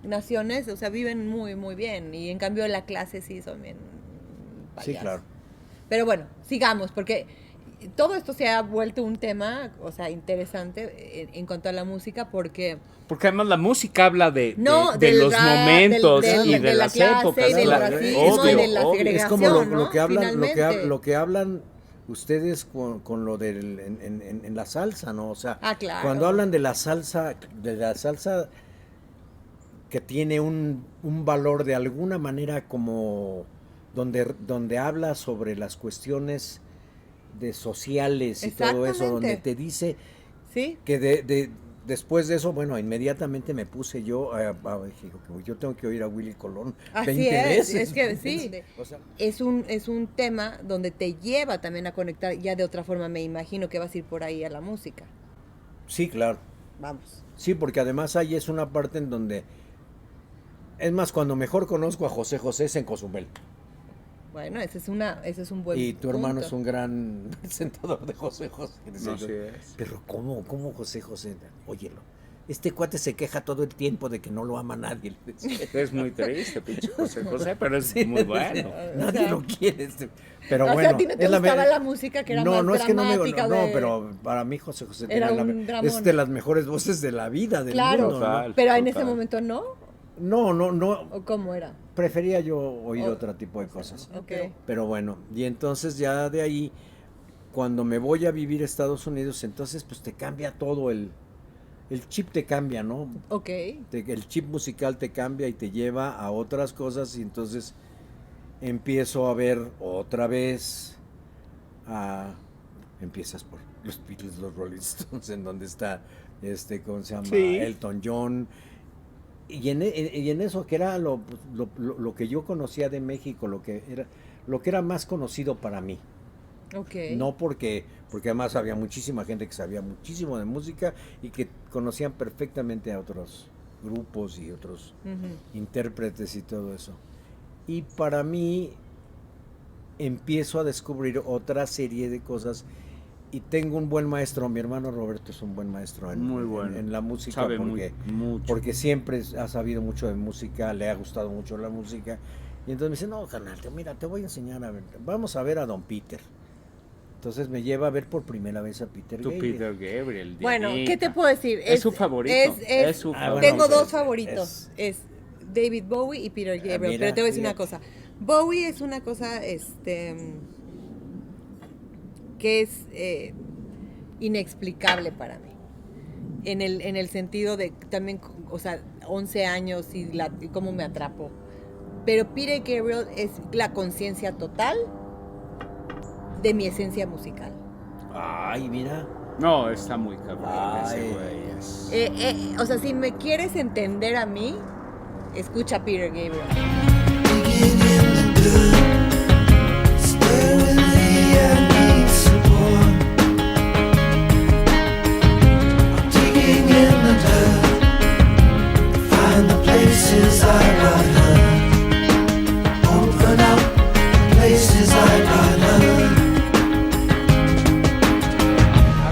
naciones, o sea, viven muy, muy bien. Y en cambio la clase sí son bien Sí, payasos. claro. Pero bueno, sigamos, porque todo esto se ha vuelto un tema, o sea, interesante en cuanto a la música, porque... Porque además la música habla de del los rap, momentos y de la las clase, épocas. y del claro, racismo, y de la obvio. segregación. Es como lo ¿no? que hablan, Finalmente. lo que hablan ustedes con lo del en la salsa, ¿no? O sea, Claro. cuando hablan de la salsa que tiene un valor de alguna manera como donde habla sobre las cuestiones de sociales y todo eso, donde te dice ¿Sí? que después de eso, bueno, inmediatamente me puse yo yo tengo que oír a Willy Colón Así 20 es, veces. es que sí, O sea, es un tema donde te lleva también a conectar, ya de otra forma me imagino que vas a ir por ahí a la música. sí, claro. Vamos. Sí, porque además ahí es una parte en donde, es más, cuando mejor conozco a José José es en Cozumel. Bueno, ese es un buen Y tu hermano punto. es un gran presentador de José José. No, sí es. Pero ¿cómo José José? Óyelo. Este cuate se queja todo el tiempo de que no lo ama nadie. Es muy triste, pinche José José, pero es muy bueno. Nadie lo quiere. Pero O sea, bueno. ¿a ti no te es gustaba me- la música que era no, más no es que no me dramática? no, de- pero para mí José José Era tenía un dramón. es de las mejores voces de la vida, del Claro, mundo. ¿no? Total. pero en ese momento no, No, ¿o cómo era? prefería yo oír otro tipo de cosas. Ok. Pero bueno, y entonces ya de ahí, cuando me voy a vivir a Estados Unidos, entonces pues te cambia todo el chip te cambia, ¿no? Ok. El chip musical te cambia y te lleva a otras cosas y entonces empiezo a ver otra vez empiezas por los Beatles, los Rolling Stones, en donde está ¿cómo se llama? Sí. Elton John. Y en eso que era lo que yo conocía de México, lo que era más conocido para mí. Ok. No porque además había muchísima gente que sabía muchísimo de música y que conocían perfectamente a otros grupos y otros intérpretes y todo eso. Y para mí empiezo a descubrir otra serie de cosas y tengo un buen maestro. Mi hermano Roberto es un buen maestro Muy bueno. en la música Sabe mucho. porque siempre ha sabido mucho de música, le ha gustado mucho la música. Y entonces me dice, no, carnal, mira, te voy a enseñar a ver, vamos a ver a Don Peter. Entonces me lleva a ver por primera vez a Peter Gabriel. Peter Gabriel. Bueno, Dianita. ¿qué te puedo decir? Es su favorito. Es su favorito. Tengo dos pues, favoritos. Es David Bowie y Peter Gabriel. mira, pero te voy a decir fíjate. una cosa. Bowie es una cosa, que es inexplicable para mí. En el sentido de también, o sea, 11 años y cómo me atrapó. Pero Peter Gabriel es la conciencia total de mi esencia musical. Ay, mira. No, está muy cabrón ese Ay. güey. O sea, si me quieres entender a mí, escucha a Peter Gabriel.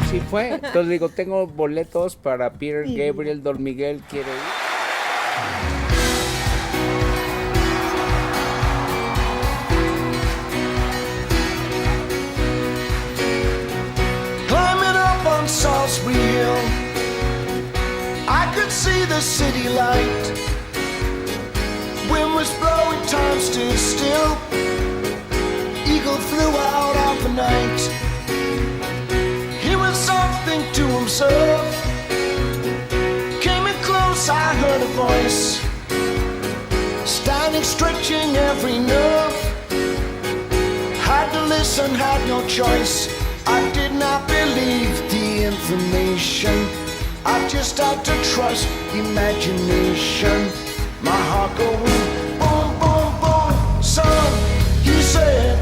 Así fue. Entonces digo, tengo boletos para Peter Gabriel. Don Miguel quiere ir. Climbing up on Salisbury Hill, I could see the city light. Wind was blowing, time stood still. Eagle flew out of the night. He was something to himself. Came in close, I heard a voice, standing, stretching every nerve. Had to listen, had no choice. I did not believe the information. I just had to trust imagination. My heart going boom, boom, boom. Son, he said,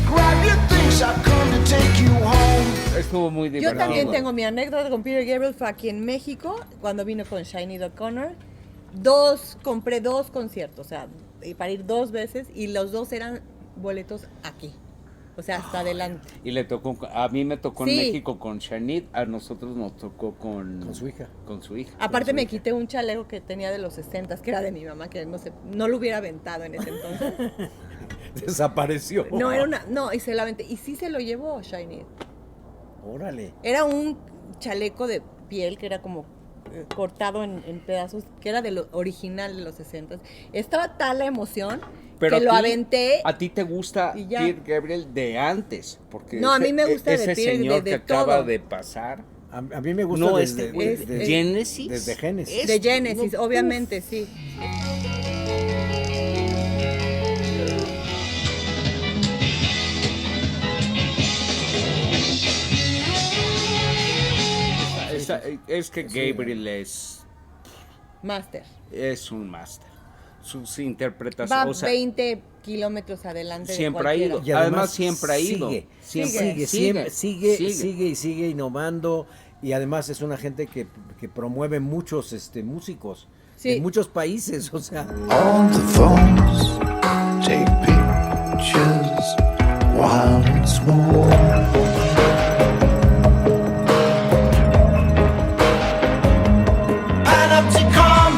grab your things, I come to take you home. Estuvo muy divertido. Yo también tengo mi anécdota con Peter Gabriel, fue aquí en México, cuando vino con Sinead O'Connor. Compré 2 conciertos, o sea, para ir 2 veces, y los 2 eran boletos aquí. O sea, hasta adelante. Y le tocó, a mí me tocó Sí. en México con Sinead, a nosotros nos tocó con su hija. Con su hija. Aparte me quité un chaleco que tenía de los 60, que era de mi mamá, que no sé, no lo hubiera aventado en ese entonces. Desapareció. Y se la aventé. Y sí se lo llevó Sinead. Órale. Era un chaleco de piel que era como cortado en pedazos, que era de lo original de los 60. Estaba tal la emoción Pero que lo a ti- aventé. ¿A ti te gusta y ya. Peter Gabriel de antes? Porque No, a mí me gusta de ese Peter, señor de que acaba todo. de pasar. A mí me gusta No, desde, este güey, desde Genesis. Desde Genesis. De Genesis, obviamente, sí. Es que Gabriel es Máster. un máster. Sus Va interpretaciones, o sea, 20 kilómetros adelante siempre de ha cualquiera. ido. Y Además, siempre ha ido. Sigue innovando, y además es una gente que promueve muchos músicos Sí. en muchos países, o sea. On the phones, take pictures while it's warm. Panopticon,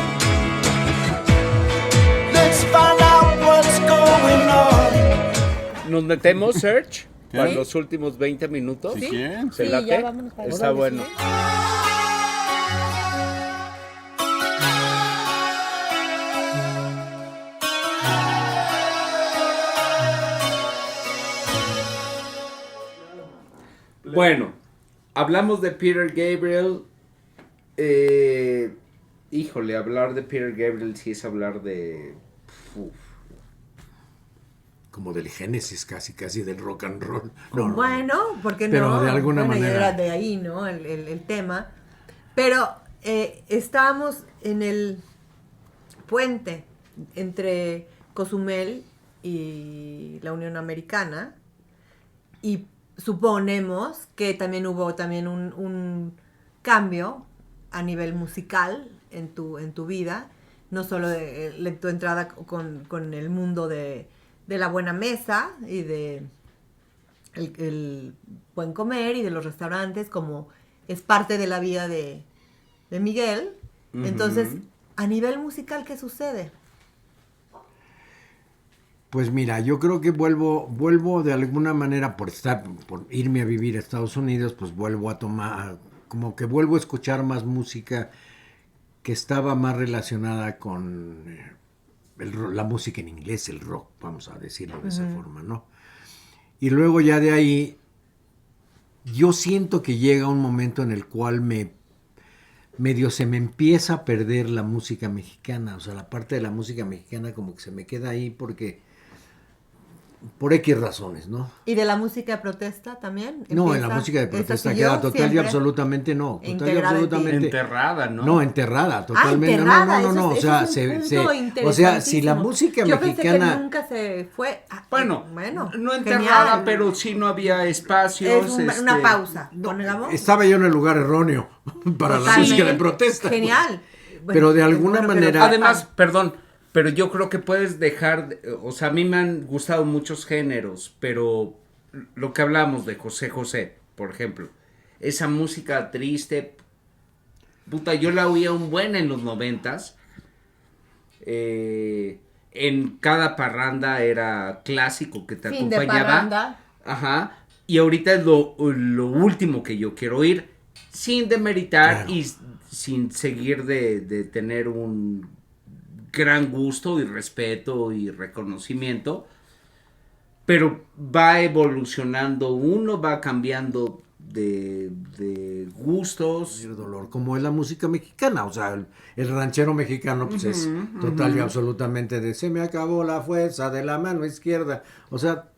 let's find out what's going on. ¿Nos metemos, Serge? ¿Qué? Para los últimos 20 minutos. Si quieren. ¿Se Sí, late? ya vámonos para Está allá. bueno. Bueno, hablamos de Peter Gabriel. Híjole, hablar de Peter Gabriel sí es hablar de... Como del Génesis, casi del rock and roll. No, Bueno, porque Pero no. de alguna Bueno, manera. era de ahí, ¿no? El tema. Pero estábamos en el puente entre Cozumel y la Unión Americana, y suponemos que también hubo un cambio a nivel musical en tu vida, no solo de tu entrada con el mundo de la buena mesa y de el buen comer y de los restaurantes, como es parte de la vida de Miguel. Entonces, a nivel musical, ¿qué sucede? Pues mira, yo creo que vuelvo de alguna manera por irme a vivir a Estados Unidos, pues vuelvo a tomar, como que vuelvo a escuchar más música que estaba más relacionada con la música en inglés, el rock, vamos a decirlo de esa forma, ¿no? Y luego ya de ahí, yo siento que llega un momento en el cual medio se me empieza a perder la música mexicana, o sea, la parte de la música mexicana como que se me queda ahí por X razones, ¿no? ¿Y de la música de protesta también? No, en la música de protesta queda total y absolutamente no. Total y absolutamente. Enterrada, ¿no? No, enterrada, totalmente. Enterrada, No. O sea, si la música Yo mexicana. Pensé que nunca se fue. Bueno, no enterrada, genial. pero sí no había espacios. Es una pausa. Estaba yo en el lugar erróneo para la música de protesta. Genial. Pero de alguna manera. Además, perdón. Pero yo creo que puedes dejar, o sea, a mí me han gustado muchos géneros, pero lo que hablamos de José José, por ejemplo, esa música triste, puta, yo la oía un buen en los 90s, en cada parranda era clásico que te Fin de acompañaba. parranda. Ajá, y ahorita es lo último que yo quiero oír, sin demeritar y sin seguir de tener un gran gusto y respeto y reconocimiento, pero va evolucionando, uno va cambiando de gustos. El dolor, como es la música mexicana, o sea, el ranchero mexicano pues es total y absolutamente de se me acabó la fuerza de la mano izquierda, o sea,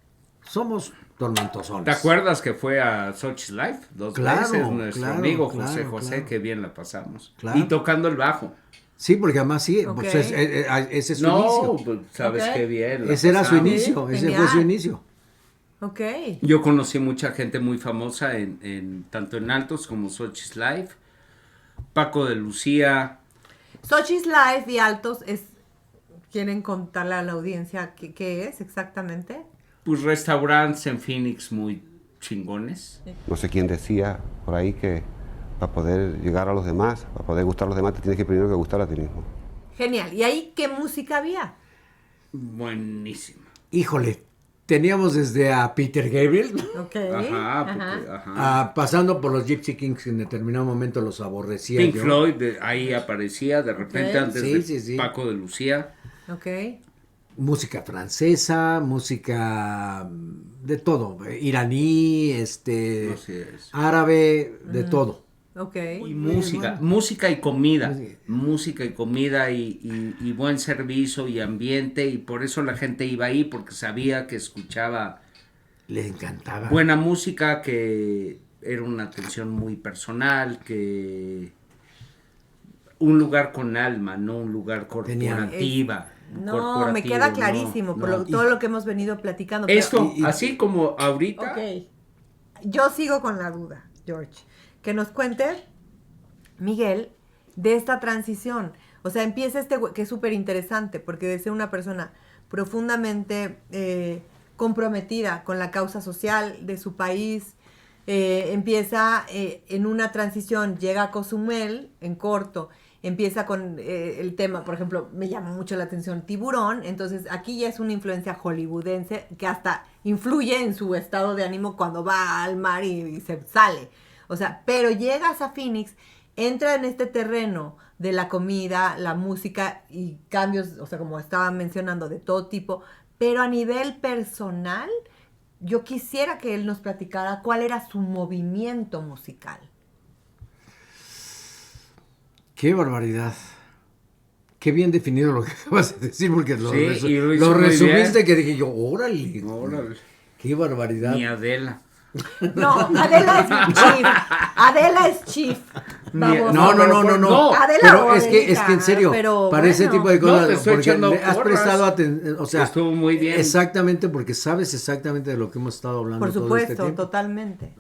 somos tormentosones. ¿Te acuerdas que fue a Sochi's Life 2 veces nuestro amigo José José? Claro. Qué bien la pasamos. Claro. Y tocando el bajo. Sí, porque además sí, pues ese es su inicio. Pues, sabes qué bien. Ese era su inicio, ese fue su inicio. Ok. Yo conocí mucha gente muy famosa tanto en Altos como Sochi's Life. Paco de Lucía. Sochi's Life y Altos ¿quieren contarle a la audiencia qué es exactamente? Pues restaurantes en Phoenix muy chingones. No sé quién decía por ahí que para poder llegar a los demás, para poder gustar a los demás, te tienes que primero que gustar a ti mismo. Genial. ¿Y ahí qué música había? Buenísima. Híjole, teníamos desde a Peter Gabriel, pasando por los Gypsy Kings, que en determinado momento los aborrecía. Pink Floyd, ahí aparecía de repente antes de Paco de Lucía. Ok. Música francesa, música de todo, iraní, árabe, de todo. Okay. Y música y comida, música y comida y buen servicio y ambiente, y por eso la gente iba ahí, porque sabía que escuchaba, les encantaba buena música, que era una atención muy personal, que un lugar con alma, no un lugar corporativa. No, me queda clarísimo por todo lo que hemos venido platicando. Esto, así como ahorita. Ok. Yo sigo con la duda, George. Que nos cuente, Miguel, de esta transición. O sea, empieza que es súper interesante, porque de ser una persona profundamente comprometida con la causa social de su país, empieza en una transición, llega a Cozumel en corto, empieza con el tema, por ejemplo, me llama mucho la atención Tiburón, entonces aquí ya es una influencia hollywoodense que hasta influye en su estado de ánimo cuando va al mar y se sale. O sea, pero llegas a Phoenix, entra en este terreno de la comida, la música y cambios, o sea, como estaba mencionando, de todo tipo, pero a nivel personal, yo quisiera que él nos platicara cuál era su movimiento musical. ¡Qué barbaridad! Qué bien definido lo que acabas de decir, porque lo resumiste, que dije yo, órale. ¡Qué barbaridad! Ni Adela. No, Adela es chief. Adela es chief. Vamos, no. Adela, pero es que en serio, para ese tipo de cosas, te estoy porque echando has prestado atención, o sea, estuvo muy bien. Exactamente, porque sabes exactamente de lo que hemos estado hablando. Por supuesto, todo este tiempo. Totalmente.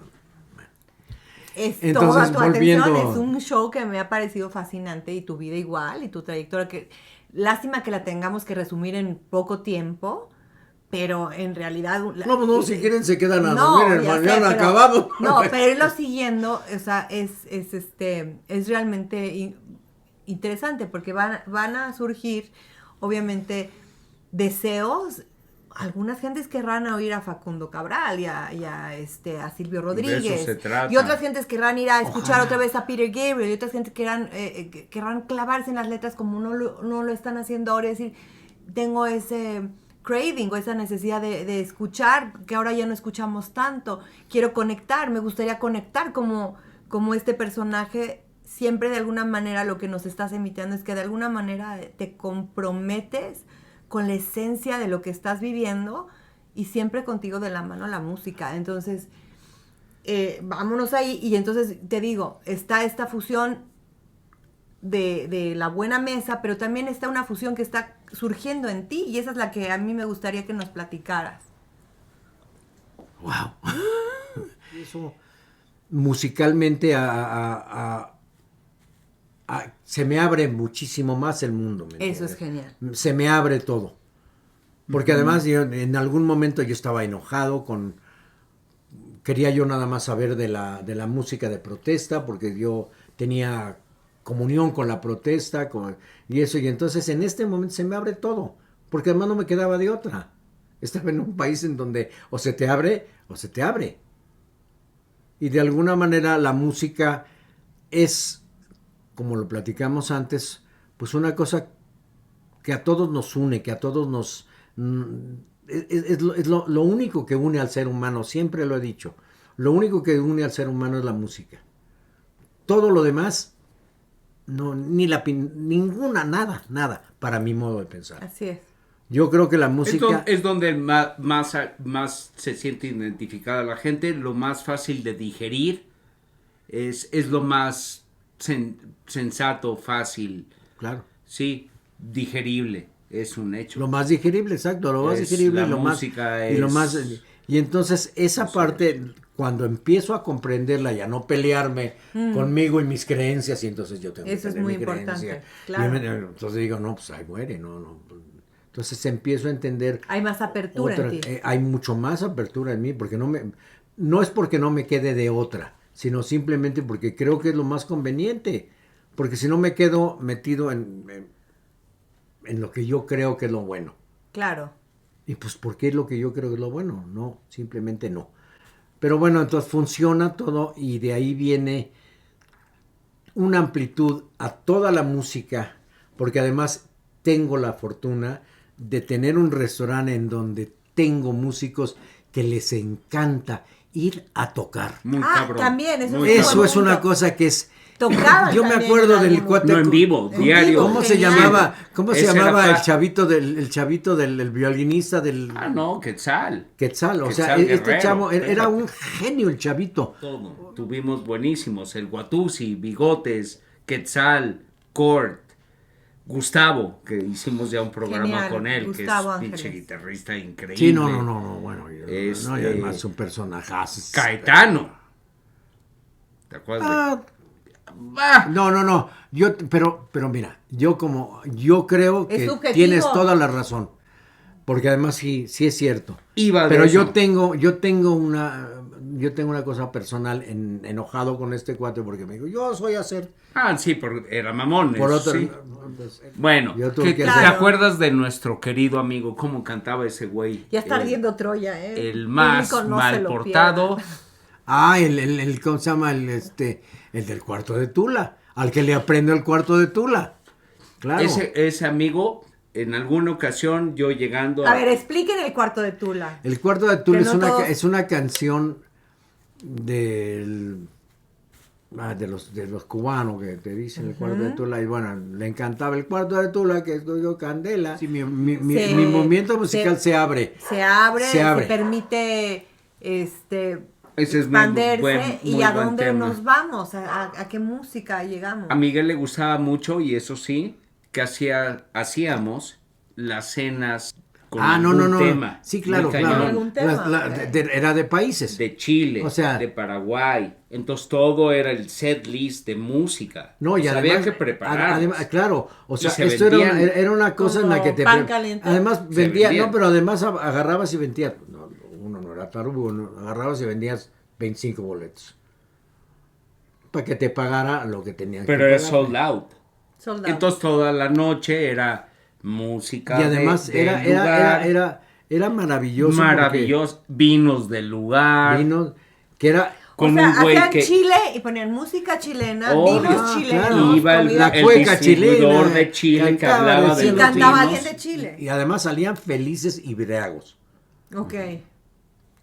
Entonces, toda tu atención, es un show que me ha parecido fascinante, y tu vida igual, y tu trayectoria, que lástima que la tengamos que resumir en poco tiempo, pero en realidad... No, si quieren se quedan a dormir, mañana acabamos. No, pero irlo siguiendo, o sea, es realmente interesante, porque van a surgir, obviamente, deseos algunas gentes querrán oír a Facundo Cabral y a Silvio De Rodríguez. eso se trata. Y otras gentes querrán ir a escuchar otra vez a Peter Gabriel. Y otras gentes querrán clavarse en las letras como no lo están haciendo ahora. Es decir, tengo ese craving o esa necesidad de escuchar que ahora ya no escuchamos tanto. Quiero conectar, me gustaría conectar como este personaje. Siempre de alguna manera lo que nos estás emitiendo es que de alguna manera te comprometes con la esencia de lo que estás viviendo y siempre contigo de la mano la música. Entonces, vámonos ahí. Y entonces te digo, está esta fusión de la buena mesa, pero también está una fusión que está surgiendo en ti y esa es la que a mí me gustaría que nos platicaras. Wow. Eso musicalmente se me abre muchísimo más el mundo. Eso es genial. Se me abre todo. Porque además yo, en algún momento yo estaba enojado quería yo nada más saber de la música de protesta, porque yo tenía comunión con la protesta, y eso, y entonces en este momento se me abre todo, porque además no me quedaba de otra. Estaba en un país en donde o se te abre o se te abre. Y de alguna manera la música es, como lo platicamos antes, pues una cosa que a todos nos une, que a todos nos... Es lo único que une al ser humano, siempre lo he dicho. Lo único que une al ser humano es la música. Todo lo demás, nada, para mi modo de pensar. Así es. Yo creo que la música... Es donde más se siente identificada la gente, lo más fácil de digerir, es lo más sensato, fácil. Claro. Sí, digerible, es un hecho. Lo más digerible, exacto, lo más digerible y lo más... Y entonces esa parte, cuando empiezo a comprenderla y a no pelearme conmigo y mis creencias, y entonces yo tengo eso que tener es muy mi importante, creencia. claro. Entonces digo, no, pues ahí muere, no. Entonces empiezo a entender... Hay más apertura en ti. Hay mucho más apertura en mí, porque no es porque no me quede de otra, sino simplemente porque creo que es lo más conveniente. Porque si no me quedo metido en lo que yo creo que es lo bueno. Claro. Y pues, ¿por qué es lo que yo creo que es lo bueno? No, simplemente no. Pero bueno, entonces funciona todo y de ahí viene una amplitud a toda la música, porque además tengo la fortuna de tener un restaurante en donde tengo músicos que les encanta ir a tocar. Muy cabrón. También, eso es una cosa que es... Tocaban yo me acuerdo del cuate... No, en vivo, diario. ¿Cómo se llamaba el chavito del violinista del... no, Quetzal. O sea, este chavo era un genio, el chavito. Todo. Tuvimos buenísimos, el Guatusi, Bigotes, Quetzal, Cort, Gustavo, que hicimos ya un programa genial, con él, Gustavo que es pinche Ángeles. guitarrista increíble. Sí, no, bueno. Y además un personajazo. Caetano. ¿Te acuerdas? No. Pero mira, yo creo que tienes toda la razón. Porque además sí es cierto. Pero yo tengo una cosa personal enojado con este cuate porque me dijo, yo soy a hacer. Sí, era mamón. Por otro, sí. Bueno, ¿te acuerdas de nuestro querido amigo? ¿Cómo cantaba ese güey? Ya está ardiendo Troya, ¿eh? El más mal portado. El ¿cómo se llama? El del Cuarto de Tula. Al que le aprendo el Cuarto de Tula. Claro. Ese amigo, en alguna ocasión, yo llegando a ver, expliquen el Cuarto de Tula. El Cuarto de Tula es una canción de los cubanos que te dicen el Cuarto de Tula. Y bueno, le encantaba el Cuarto de Tula, que es yo Candela. Sí, mi movimiento musical se abre. Se permite expanderse muy y a dónde nos vamos, a qué música llegamos. A Miguel le gustaba mucho y eso sí, que hacíamos las cenas con algún tema. Sí, claro. Era de países. De Chile, o sea, de Paraguay. Entonces todo era el set list de música. No, y había que preparar. Claro, o sea, esto era una cosa en la que te... Además vendía, pero además agarrabas y vendías... Uno no era tarugo, agarrabas y vendías 25 boletos. Para que te pagara lo que tenían que pagar. Pero era sold out. Entonces toda la noche era música. Y además era Era maravilloso. Maravilloso. Vinos del lugar. Vinos, que era... O sea, hacían Chile y ponían música chilena, vinos chilenos. Claro. Iba la cueca distribuidor chilena de Chile que hablaba de y los cantaba vinos. alguien de Chile. Y además salían felices y briagos. Ok.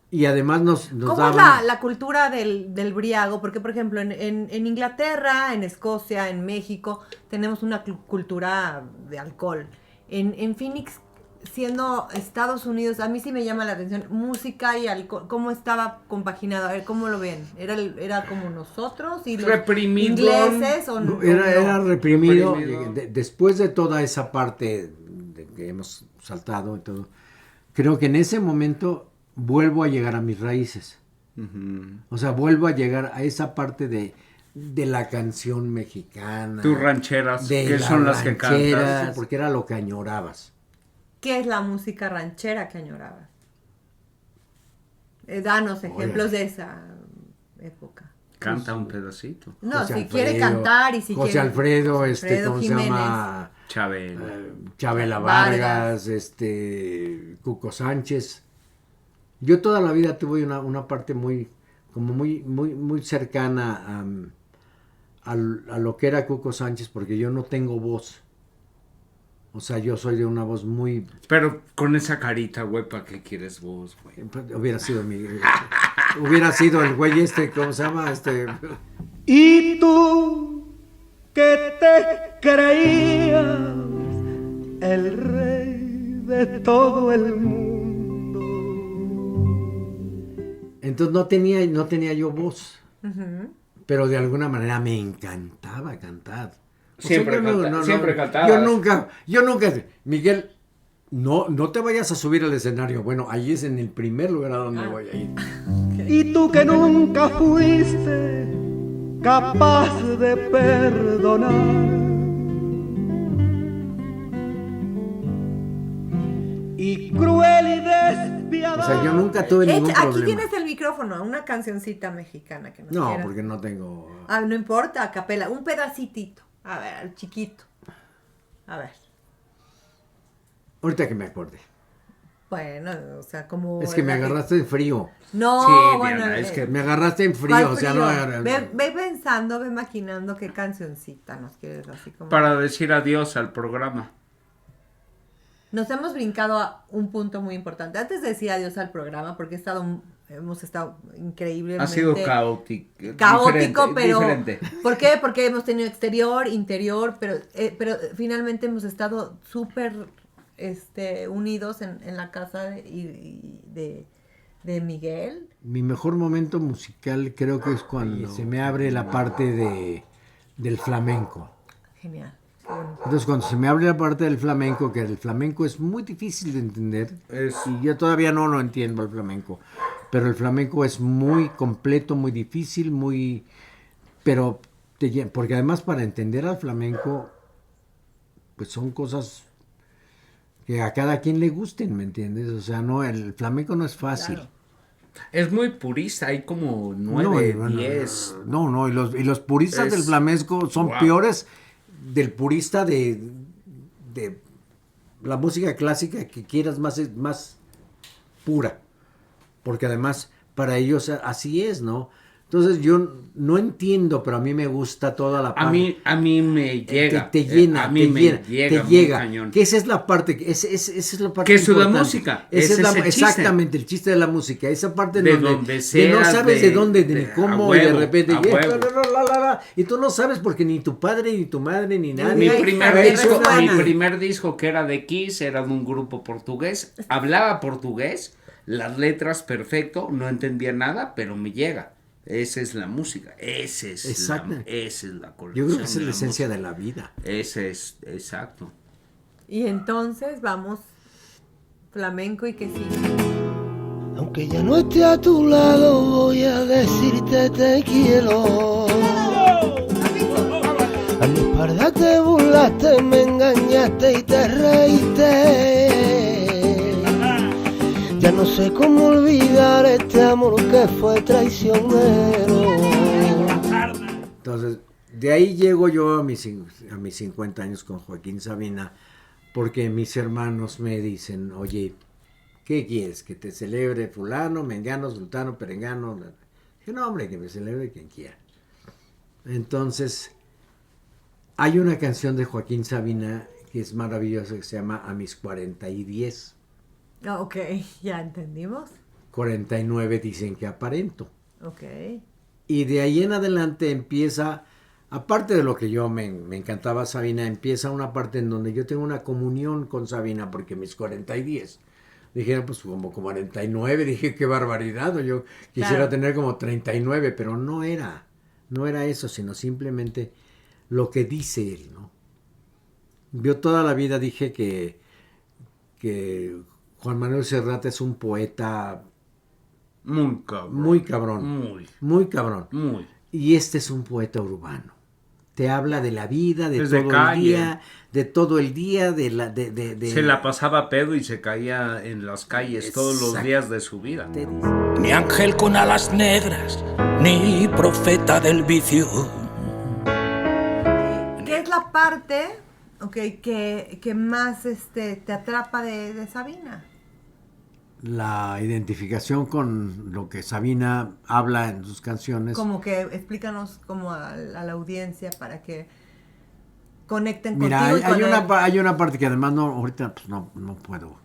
Y además nos ¿Cómo daban... es la cultura del briago? Porque, por ejemplo, en Inglaterra, en Escocia, en México, tenemos una cultura de alcohol. En Phoenix, siendo Estados Unidos, a mí sí me llama la atención, música y alcohol, ¿cómo estaba compaginado? A ver, ¿cómo lo ven? ¿Era como nosotros y los ingleses o no? Era reprimido. Después de toda esa parte que hemos saltado y todo, creo que en ese momento vuelvo a llegar a mis raíces. O sea, vuelvo a llegar a esa parte de la canción mexicana. Tus rancheras, que son las que cantas. Porque era lo que añorabas. ¿Qué es la música ranchera que añorabas? Danos ejemplos de esa época. Canta un pedacito. No, José si Alfredo, quiere cantar y si José quiere... Alfredo, ¿cómo Jiménez. se llama? Chabela Vargas, Cuco Sánchez. Yo toda la vida tuve una parte muy cercana a lo que era Cuco Sánchez, porque yo no tengo voz. O sea, yo soy de una voz muy... Pero con esa carita, güey, ¿para qué quieres vos, güey? Hubiera sido hubiera sido el güey ¿cómo se llama? Y tú que te creías el rey de todo el mundo. Entonces no tenía yo voz. Pero de alguna manera me encantaba cantar. Siempre cantaba. Yo nunca, Miguel, no te vayas a subir al escenario. Bueno, ahí es en el primer lugar a donde voy a ir. Y tú que nunca fuiste capaz de perdonar. Y cruel y despiadada. O sea, yo nunca tuve ningún Aquí problema. tienes el micrófono, una cancioncita mexicana que nos quieras. Porque no tengo... no importa, a capela, un pedacitito. A ver, chiquito. A ver. Ahorita que me acordé. Bueno, o sea, como... Es que me agarraste en frío. No, sí, bueno. Diana, es que me agarraste en frío, o sea, no... Ve pensando, ve maquinando qué cancioncita nos quieres así como... Para decir adiós al programa. Nos hemos brincado a un punto muy importante. Antes de decir adiós al programa, porque hemos estado increíblemente... Ha sido caótico, pero... diferente. ¿Por qué? Porque hemos tenido exterior, interior, pero finalmente hemos estado súper unidos en la casa de Miguel. Mi mejor momento musical creo que es cuando se me abre la parte del flamenco. Genial. Entonces cuando se me abre la parte del flamenco, que el flamenco es muy difícil de entender, y yo todavía no lo entiendo el flamenco, pero el flamenco es muy completo, muy difícil, pero porque además para entender al flamenco, pues son cosas que a cada quien le gusten, ¿me entiendes? O sea, el flamenco no es fácil. Claro. Es muy purista, hay como 9, 10. No, y los puristas del flamenco son peores del purista de la música clásica que quieras más pura, porque además para ellos así es, ¿no? Entonces yo no entiendo, pero a mí me gusta toda la parte. A mí me llega. Te llena, a mí me llega. Cañón. Que esa es la parte, esa es la parte que es la importante. música. Exactamente, el chiste de la música. Esa parte de donde seas, no sabes de dónde, ni cómo, huevo, y de repente y y tú no sabes porque ni tu padre, ni tu madre, ni nadie. Mi primer disco que era de Kiss era de un grupo portugués. Hablaba portugués, las letras no entendía nada, pero me llega. Esa es la música, esa es la colección. Yo creo que esa es la esencia de la vida. Ese es, exacto. Y entonces vamos, flamenco y que sigue. Aunque ya no esté a tu lado, voy a decirte te quiero. A mi espalda te burlaste, me engañaste y te reíste. Ya no sé cómo olvidar este amor que fue traicionero. Entonces, de ahí llego yo a mis 50 años con Joaquín Sabina, porque mis hermanos me dicen, oye, ¿qué quieres? ¿Que te celebre fulano, mengano, sultano, perengano? Dije, no, hombre, que me celebre quien quiera. Entonces, hay una canción de Joaquín Sabina que es maravillosa, que se llama A mis 40 y 10. Ok, ya entendimos. 49 dicen que aparento. Ok. Y de ahí en adelante empieza, aparte de lo que yo me encantaba Sabina, empieza una parte en donde yo tengo una comunión con Sabina, porque mis 40 y 10. Dije, pues como 49, dije, qué barbaridad, yo quisiera tener como 39, pero no era eso, sino simplemente lo que dice él, ¿no? Yo toda la vida dije que Juan Manuel Serrat es un poeta muy cabrón. Y este es un poeta urbano. Te habla de la vida, de todo el día, Se la pasaba pedo y se caía en las calles todos los días de su vida. Ni ángel con alas negras, ni profeta del vicio. ¿Qué es la parte que más te atrapa de Sabina? La identificación con lo que Sabina habla en sus canciones. Como que explícanos como a la audiencia para que conecten Mira, contigo. hay una parte que además ahorita pues no puedo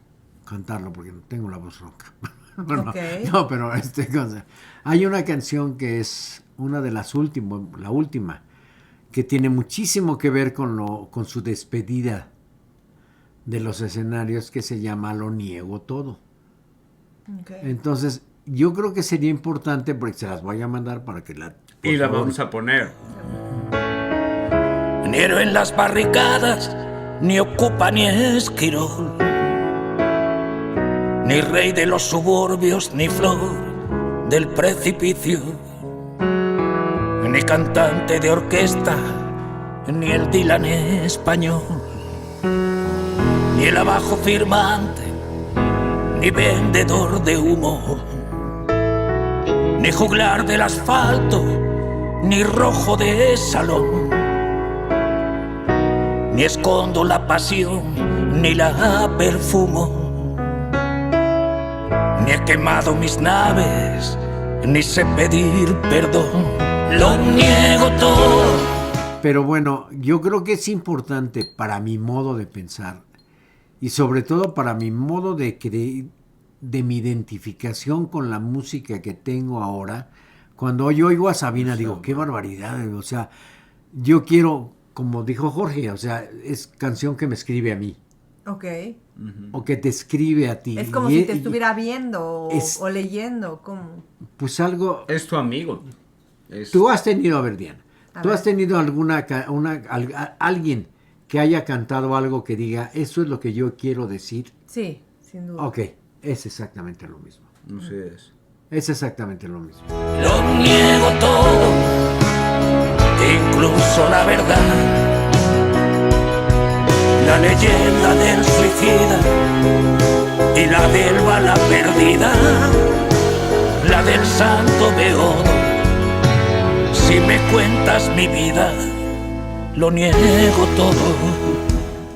cantarlo porque no tengo la voz ronca. No, pero hay una canción que es una de las últimas, la última, que tiene muchísimo que ver con su despedida de los escenarios, que se llama Lo niego todo. Okay. Entonces, yo creo que sería importante, porque se las voy a mandar para que la... Y la vamos a poner. Ni héroe en las barricadas, ni ocupa ni esquirol, ni rey de los suburbios, ni flor del precipicio, ni cantante de orquesta, ni el Dylan español, ni el abajo firmante, ni vendedor de humo, ni juglar del asfalto, ni rojo de salón, ni escondo la pasión, ni la perfumo, ni he quemado mis naves, ni sé pedir perdón, lo niego todo. Pero bueno, yo creo que es importante para mi modo de pensar y sobre todo para mi modo de mi identificación con la música que tengo ahora. Cuando yo oigo a Sabina digo, qué barbaridad, o sea, yo quiero, como dijo Jorge, o sea, es canción que me escribe a mí. Ok. O que te escribe a ti. Es como si te estuviera viendo o leyendo, ¿cómo? Pues algo... Es tu amigo. Tú has tenido, a ver, Diana, has tenido alguien que haya cantado algo que diga, eso es lo que yo quiero decir. Sí, sin duda. Ok, es exactamente lo mismo. Así es. Es exactamente lo mismo. Lo niego todo, incluso la verdad, la leyenda del suicida y la del bala perdida, la del santo beodo. Si me cuentas mi vida, lo niego todo.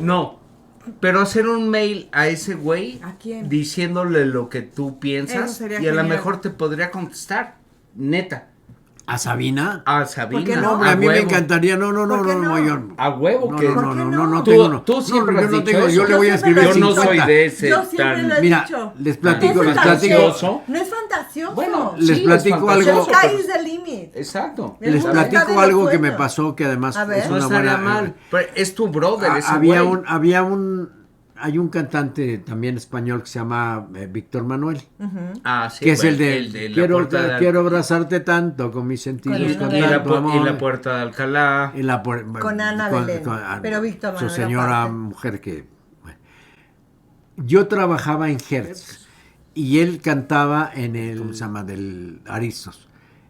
No, pero hacer un mail a ese güey ¿A quién? diciéndole lo que tú piensas Eso sería y a lo genial. mejor te podría contestar, neta. ¿A Sabina? A Sabina. ¿Por qué no? Hombre, a mí me encantaría, no, yo... A huevo No, que no tengo. Tú siempre has yo no dicho tengo, eso. yo le voy a escribir Yo no 50. soy de ese Yo siempre tan... lo he Mira, dicho. les platico, No es fantasioso. No es fantasioso. Bueno, les sí, platico es algo. fantasioso, Sky is the limit. Exacto. El Les mundo está platico de los algo que me sueños. pasó, que además A ver. es No una estaría buena... mal. Pero es tu brother, ese Había güey. hay un cantante también español que se llama Víctor Manuel, Ah, sí, que es bueno, el de la puerta de quiero abrazarte tanto con mis sentidos, con y tanto y amor. la puerta de Alcalá. Con Ana Belén, pero Víctor su Manuel señora aparte. mujer que... bueno. Yo trabajaba en Hertz y él cantaba en el, ¿cómo se llama? Del Aristos,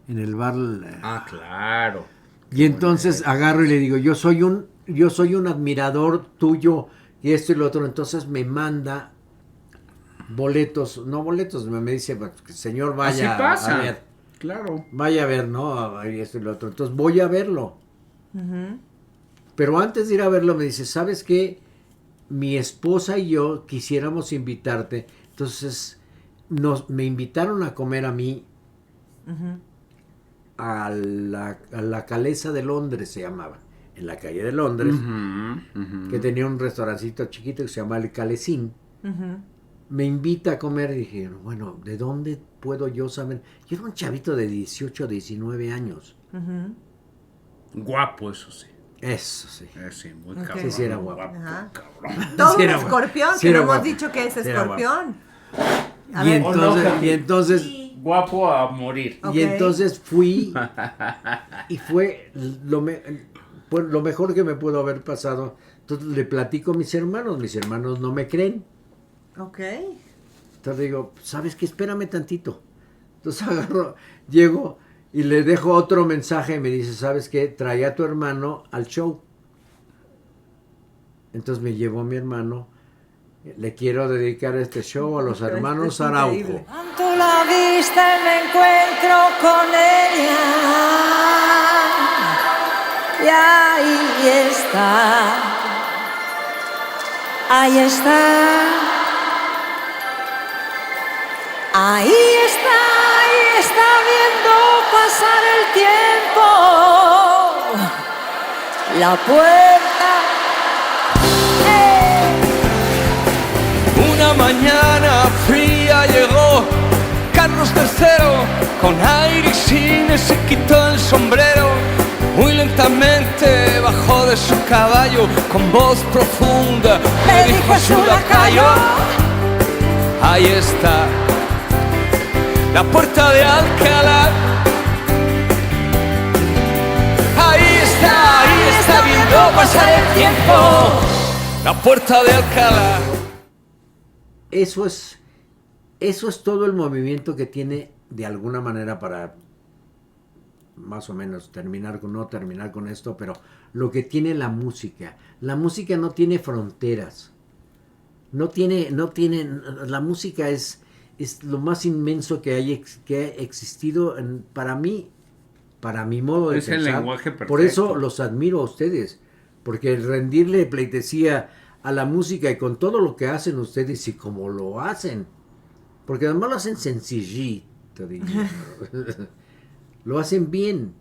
en el bar... Ah, claro. Y entonces agarro y le digo, yo soy un admirador tuyo y esto y lo otro. Entonces me manda boletos, me dice, señor, vaya Así pasa. a ver. Claro. Vaya a ver, ¿no? Y esto y lo otro. Entonces voy a verlo. Pero antes de ir a verlo me dice, ¿sabes qué? Mi esposa y yo quisiéramos invitarte Entonces me invitaron a comer a mí a la Calesa de Londres, se llamaba, en la calle de Londres, que tenía un restaurancito chiquito que se llamaba El Calesín. Me invita a comer y dije, bueno, ¿de dónde puedo yo saber? Yo era un chavito de 18, 19 años. Guapo, eso sí. Eso sí. Sí, muy Ok. cabrón. Sí, era guapo. Ajá. Cabrón. Todo Sí, un era guapo. escorpión, Sí, que era no hemos guapo. dicho que es Sí, era escorpión. A Y ver. entonces guapo a morir. Ok. Y entonces fui y fue lo mejor que me pudo haber pasado. Entonces le platico a mis hermanos no me creen. Ok. Entonces digo, ¿sabes qué? Espérame tantito. Entonces llego y le dejo otro mensaje y me dice, ¿sabes qué? Trae a tu hermano al show. Entonces me llevo a mi hermano. Le quiero dedicar este show a los hermanos Araujo. Tanto la vista y me encuentro con ella. Y ahí está. Ahí está. Ahí está viendo pasar el tiempo. La puerta. Una mañana fría llegó Carlos III con aire y cine, se quitó el sombrero. Muy lentamente bajó de su caballo, con voz profunda le dijo a su lacayo: ahí está la puerta de Alcalá. Ahí está viendo pasar el tiempo. La puerta de Alcalá. Eso es todo el movimiento que tiene de alguna manera, para más o menos terminar con esto, pero lo que tiene la música no tiene fronteras, la música es lo más inmenso que ha existido para mí, para mi modo de pensar. Es el lenguaje perfecto. Por eso los admiro a ustedes, porque rendirle pleitesía a la música y con todo lo que hacen ustedes y como lo hacen, porque además lo hacen sencillito, diría. Lo hacen bien,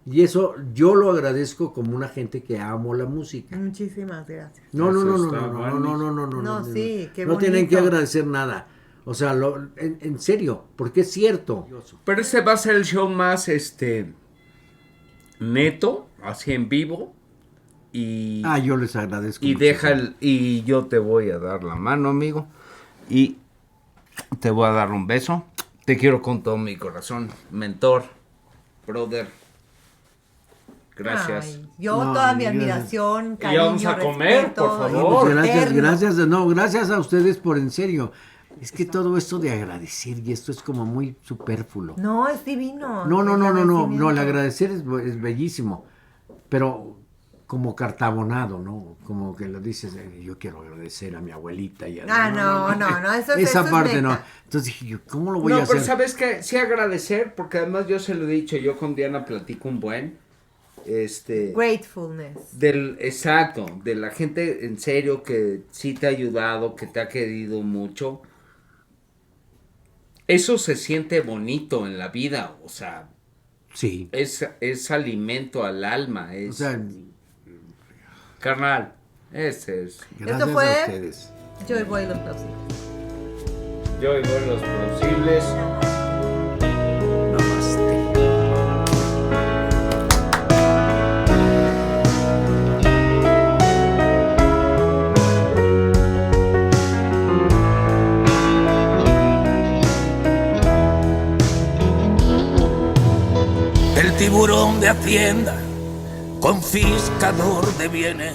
y eso yo lo agradezco como una gente que amo la música. Muchísimas gracias. No, Sí, qué no tienen que bonito. agradecer nada. O sea, en serio, porque es cierto. Pero ese va a ser el show más neto, así en vivo. Y yo les agradezco. Y muchísimo. y yo te voy a dar la mano, amigo. Y te voy a dar un beso. Te quiero con todo mi corazón. Mentor, brother. Gracias. Ay, yo toda mi admiración, cariño, Y vamos a comer, respeto, por favor. Gracias a ustedes por, en serio. Es que todo esto de agradecer y esto es como muy superfluo. No, es divino. No, el agradecer es bellísimo, pero como cartabonado, ¿no? Como que lo dices, yo quiero agradecer a mi abuelita. Y No, eso esa es parte neta. no. Entonces dije yo, ¿cómo lo voy a hacer? No, pero ¿sabes qué? Sí agradecer, porque además yo se lo he dicho, yo con Diana platico un buen. Gratefulness. Exacto, de la gente en serio que sí te ha ayudado, que te ha querido mucho. Eso se siente bonito en la vida, o sea, sí. Es alimento al alma, O sea, carnal, ese es. Esto fue Joy Boy y los Plausibles. Joy Boy y los Plausibles. El tiburón de Hacienda, confiscador de bienes,